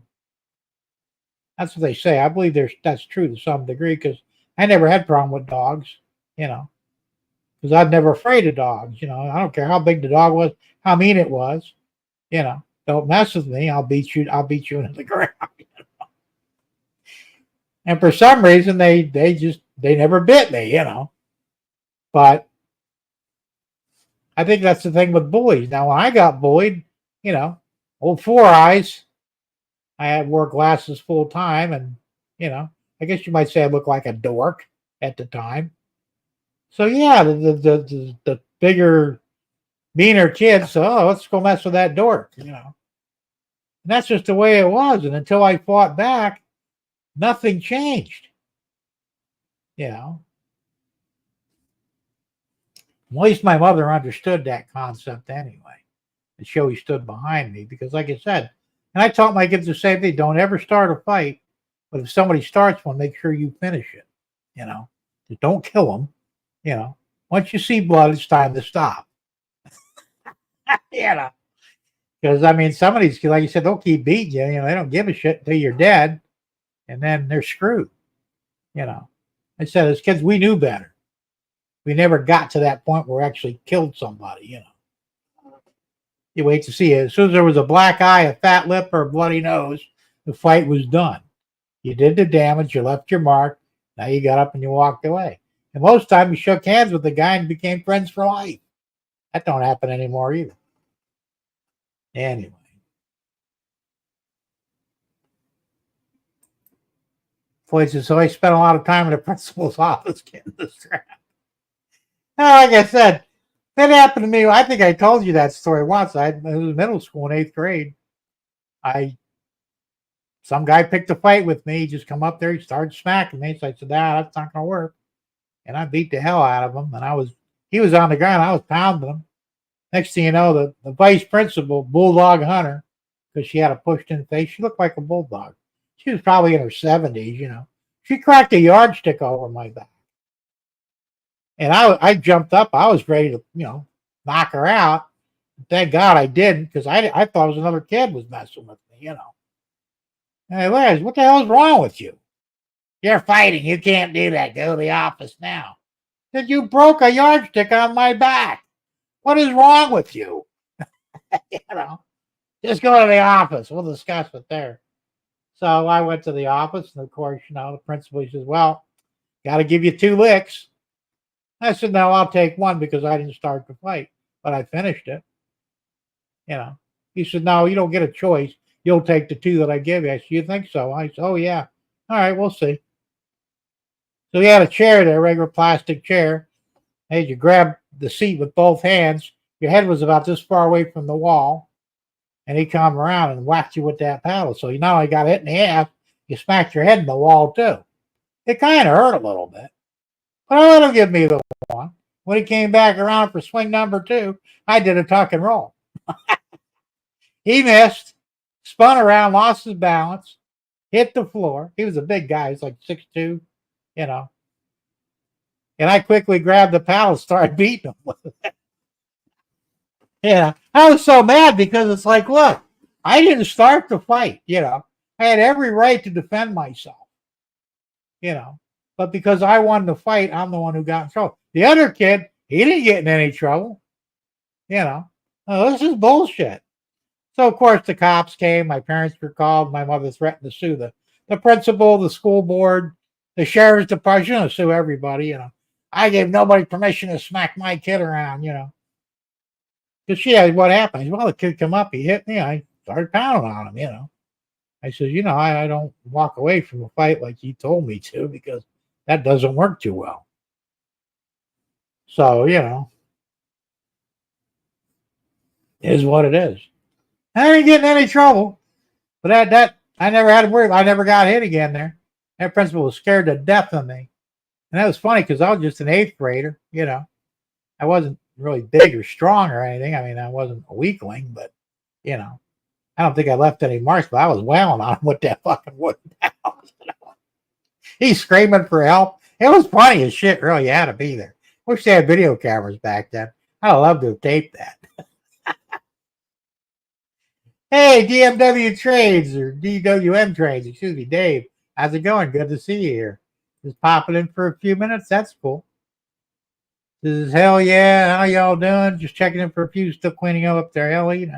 That's what they say. I believe that's true to some degree because I never had a problem with dogs, because I'm never afraid of dogs. I don't care how big the dog was, how mean it was, don't mess with me. I'll beat you into the ground. And for some reason, they never bit me, But I think that's the thing with bullies. Now, when I got bullied, old Four Eyes, I had wore glasses full time, and I guess you might say I looked like a dork at the time. So yeah, the bigger, meaner kids. So, oh, let's go mess with that dork. And that's just the way it was. And until I fought back, nothing changed. You know, at least my mother understood that concept anyway. And she always stood behind me because, like I said, and I taught my kids the same thing: don't ever start a fight, but if somebody starts one, make sure you finish it. You know, just don't kill them. Once you see blood, it's time to stop. you know, because I mean, some of these, like you said, they'll keep beating you. They don't give a shit until you're dead, and then they're screwed. I said, as kids, we knew better. We never got to that point where we actually killed somebody. You wait to see it. As soon as there was a black eye, a fat lip, or a bloody nose, the fight was done. You did the damage, you left your mark, now you got up and you walked away. And most time you shook hands with the guy and became friends for life. That don't happen anymore either. Anyway. Floyd says, so I spent a lot of time in the principal's office getting this crap. Now, like I said, that happened to me. I think I told you that story once. It was middle school in 8th grade. Some guy picked a fight with me. He just come up there. He started smacking me. So I said, that's not going to work. And I beat the hell out of him. And he was on the ground. I was pounding him. Next thing you know, the vice principal, Bulldog Hunter, because she had a pushed-in face. She looked like a bulldog. She was probably in her 70s, She cracked a yardstick over my back. And I jumped up. I was ready to, knock her out. Thank God I didn't, because I thought it was another kid was messing with me, Hey, Liz, what the hell's wrong with you? You're fighting. You can't do that. Go to the office now. Said, you broke a yardstick on my back. What is wrong with you? Just go to the office. We'll discuss it there. So I went to the office, and of course, the principal says, well, got to give you 2 licks. I said, no, I'll take 1 because I didn't start the fight, but I finished it. He said, no, you don't get a choice. You'll take the 2 that I give you. I said, you think so? I said, oh, yeah. All right, we'll see. So he had a chair there, a regular plastic chair. And you grab the seat with both hands. Your head was about this far away from the wall. And he come around and whacked you with that paddle. So you not only got hit in the half, you smacked your head in the wall too. It kind of hurt a little bit. But I let him give me the 1. When he came back around for swing number 2, I did a tuck and roll. He missed, spun around, lost his balance, hit the floor. He was a big guy. He was like 6'2", And I quickly grabbed the paddle and started beating him with it. I was so mad because it's like, look, I didn't start the fight, I had every right to defend myself, but because I won the fight, I'm the one who got in trouble. The other kid, he didn't get in any trouble, Oh, this is bullshit. So, of course, the cops came. My parents were called. My mother threatened to sue the principal, the school board, the sheriff's department. She's going to sue everybody, I gave nobody permission to smack my kid around, Because she had what happened. Well, the kid come up, he hit me. I started pounding on him, I said, I don't walk away from a fight like you told me to because that doesn't work too well. So, is what it is. I didn't get in any trouble. But that I never had to worry about. I never got hit again there. That principal was scared to death of me. And that was funny because I was just an 8th grader, I wasn't really big or strong or anything. I mean, I wasn't a weakling, but, I don't think I left any marks, but I was wailing on him with that fucking wooden paddle. He's screaming for help. It was funny as shit, really. You had to be there. Wish they had video cameras back then. I'd love to have taped that. Hey, DMW Trades, or DWM Trades, excuse me, Dave. How's it going? Good to see you here. Just popping in for a few minutes. That's cool. This is hell yeah. How y'all doing? Just checking in for a few. Still cleaning up there, Ellie.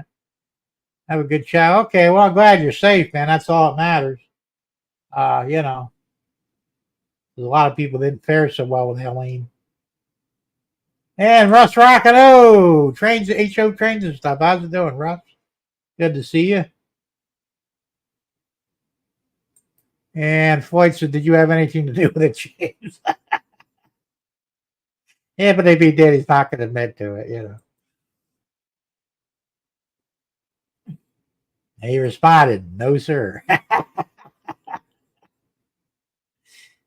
Have a good chat. Okay, well, I'm glad you're safe, man. That's all that matters. There's a lot of people didn't fare so well with Helene. And Russ Rockado, trains, HO trains and stuff. How's it doing, Russ? Good to see you. And Floyd said, "Did you have anything to do with it, James?" Yeah, but if he did, he's not going to admit to it, you know. And he responded, "No, sir."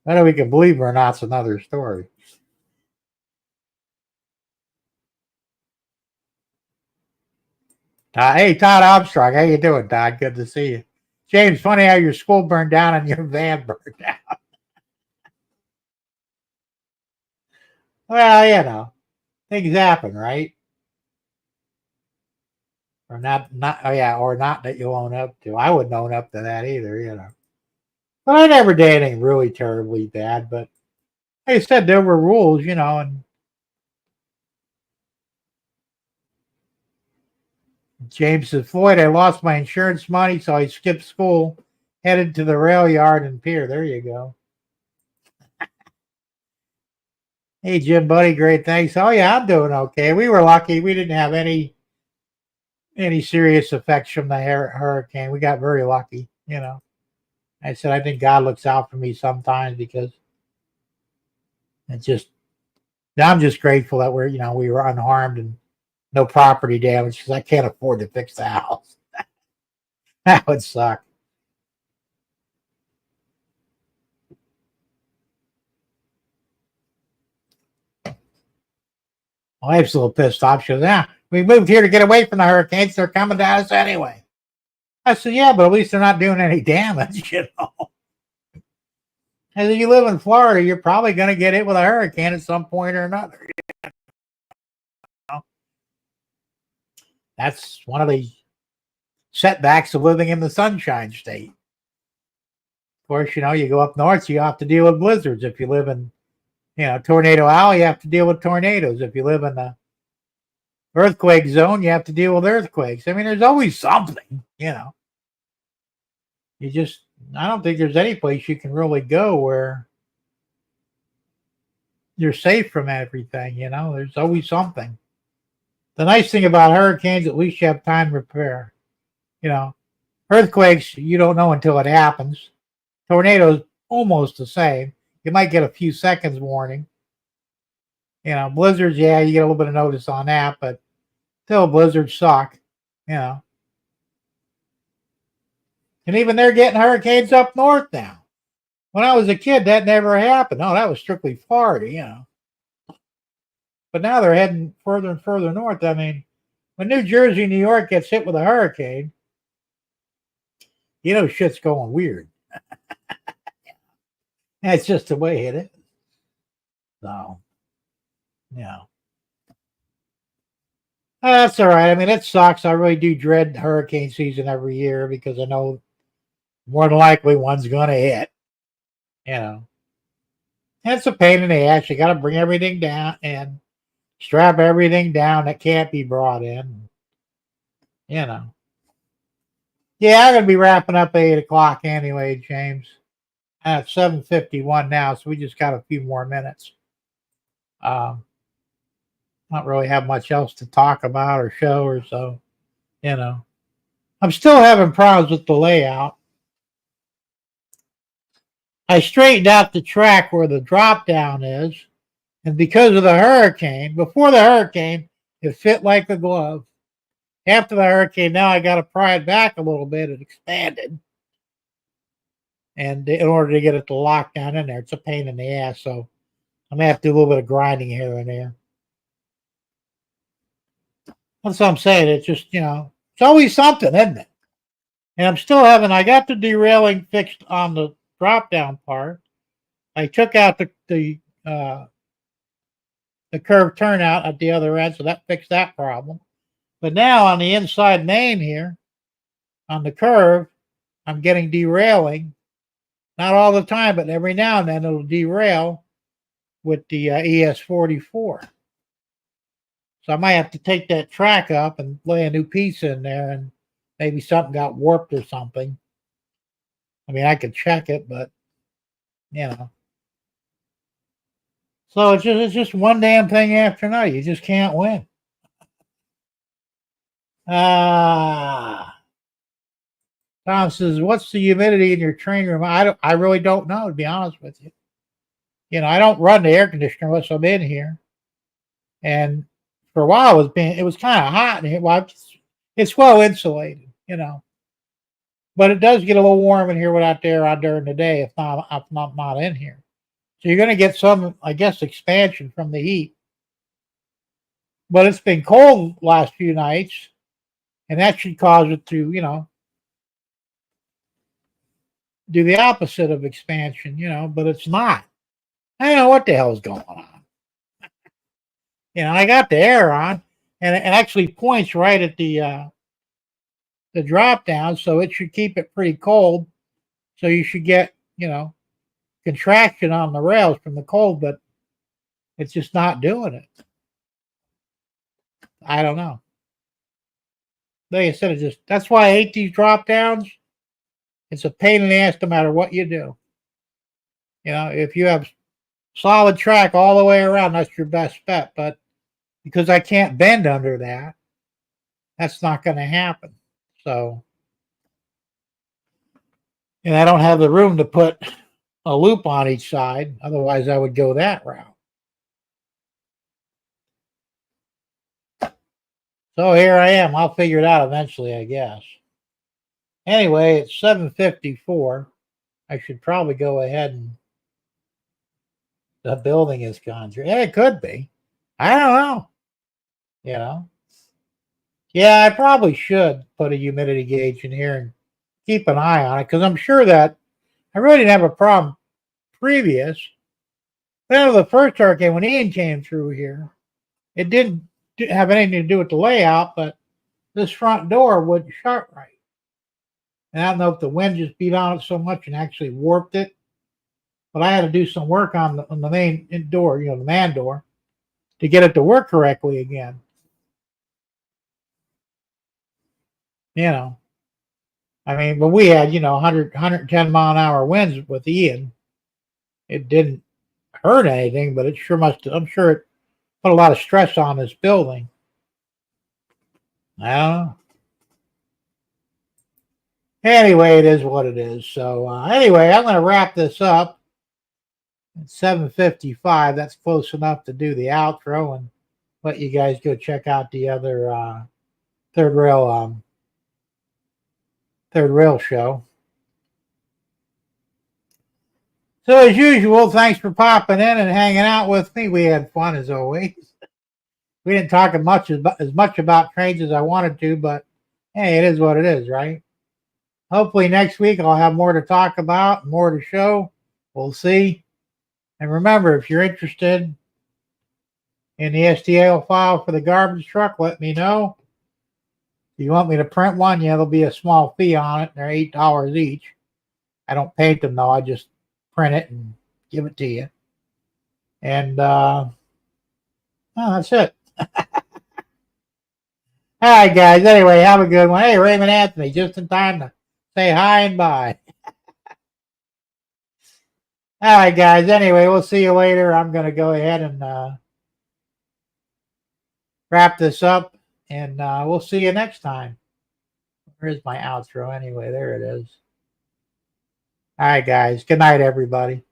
Whether we can believe him or not's another story. Hey, Todd Armstrong, how you doing, Todd? Good to see you. James, funny how your school burned down and your van burned down. Well, you know, things happen, right? Or not. Oh yeah, or not that you own up to. I wouldn't own up to that either, you know. But I never did anything really terribly bad. But like I said, there were rules, you know. And James said, "Floyd, I lost my insurance money, so I skipped school, headed to the rail yard and pier." There you go. Hey, Jim, buddy, great, thanks. Oh yeah, I'm doing okay. We were lucky; we didn't have any serious effects from the hurricane. We got very lucky, you know. I said, I think God looks out for me sometimes because it's just, I'm just grateful that we were unharmed and no property damage because I can't afford to fix the house. That would suck. My wife's a little pissed off. She goes, "Yeah, we moved here to get away from the hurricanes. They're coming to us anyway." I said, "Yeah, but at least they're not doing any damage, you know." And if you live in Florida, you're probably going to get hit with a hurricane at some point or another. You know? That's one of the setbacks of living in the Sunshine State. Of course, you go up north, so you have to deal with blizzards. If you live in, Tornado Alley, you have to deal with tornadoes. If you live in the earthquake zone, you have to deal with earthquakes. I mean, there's always something, you know. You just, I don't think there's any place you can really go where you're safe from everything, you know. There's always something. The nice thing about hurricanes, at least you have time to prepare. You know, earthquakes, you don't know until it happens. Tornadoes, almost the same. You might get a few seconds warning. Blizzards, yeah, you get a little bit of notice on that, but still, blizzards suck. You know, and even they're getting hurricanes up north now. When I was a kid, that never happened. No, that was strictly Florida, you know. But now they're heading further and further north. I mean, when New Jersey, New York gets hit with a hurricane, shit's going weird. That's just the way it is. So, yeah. That's all right. I mean, it sucks. I really do dread hurricane season every year because I know more than likely one's going to hit. You know, and it's a pain in the ass. You got to bring everything down and strap everything down that can't be brought in. You know. Yeah, I'm going to be wrapping up 8 o'clock anyway, James. It's 7:51 now, so we just got a few more minutes. Not really have much else to talk about or show or so. You know, I'm still having problems with the layout. I straightened out the track where the drop down is, and because of the hurricane, before the hurricane, it fit like a glove. After the hurricane, now I got to pry it back a little bit and expand it. And in order to get it to lock down in there, it's a pain in the ass. So I'm gonna have to do a little bit of grinding here and there. That's what I'm saying. It's just, it's always something, isn't it? And I got the derailing fixed on the drop down part. I took out the curved turnout at the other end, so that fixed that problem. But now on the inside main here, on the curve, I'm getting derailing. Not all the time, but every now and then it'll derail with the ES44. So I might have to take that track up and lay a new piece in there, and maybe something got warped or something. I mean, I could check it, but you know. So it's just one damn thing after another. You just can't win. Ah. Tom says, "What's the humidity in your training room?" I really don't know, to be honest with you. I don't run the air conditioner unless I'm in here. And for a while, it was kind of hot, and it's well insulated, but it does get a little warm in here without the air on during the day if not in here. So you're going to get some, I guess, expansion from the heat. But it's been cold last few nights, and that should cause it to, do the opposite of expansion, but it's not. I don't know what the hell's going on. I got the air on, and it actually points right at the drop down, so it should keep it pretty cold. So you should get, contraction on the rails from the cold, but it's just not doing it. I don't know. Like I said, that's why I hate these drop downs. It's a pain in the ass no matter what you do. If you have solid track all the way around, that's your best bet. But because I can't bend under that, that's not going to happen. So, and I don't have the room to put a loop on each side. Otherwise, I would go that route. So here I am. I'll figure it out eventually, I guess. Anyway, it's 7:54. I should probably go ahead and the building is gone through. Yeah, it could be. I don't know. Yeah, I probably should put a humidity gauge in here and keep an eye on it because I'm sure that I really didn't have a problem previous. The first hurricane, when Ian came through here, it didn't have anything to do with the layout, but this front door wouldn't shut right. And I don't know if the wind just beat on it so much and actually warped it, but I had to do some work on the main door, the man door, to get it to work correctly again. I mean, but we had, 100, 110 mile an hour winds with Ian. It didn't hurt anything, but it sure I'm sure it put a lot of stress on this building. I don't know. Anyway, it is what it is. So anyway, I'm going to wrap this up. It's 7:55. That's close enough to do the outro and let you guys go check out the other third rail show. So as usual, thanks for popping in and hanging out with me. We had fun as always. We didn't talk as much about trains as I wanted to, but hey, it is what it is, right? Hopefully next week I'll have more to talk about, more to show. We'll see. And remember, if you're interested in the STL file for the garbage truck, let me know. If you want me to print one, there'll be a small fee on it. They're $8 each. I don't paint them though. I just print it and give it to you. And that's it. All right, guys. Anyway, have a good one. Hey, Raymond Anthony, just in time to say hi and bye. All right, guys. Anyway, we'll see you later. I'm going to go ahead and wrap this up, and we'll see you next time. Where's my outro? Anyway, there it is. All right, guys. Good night, everybody.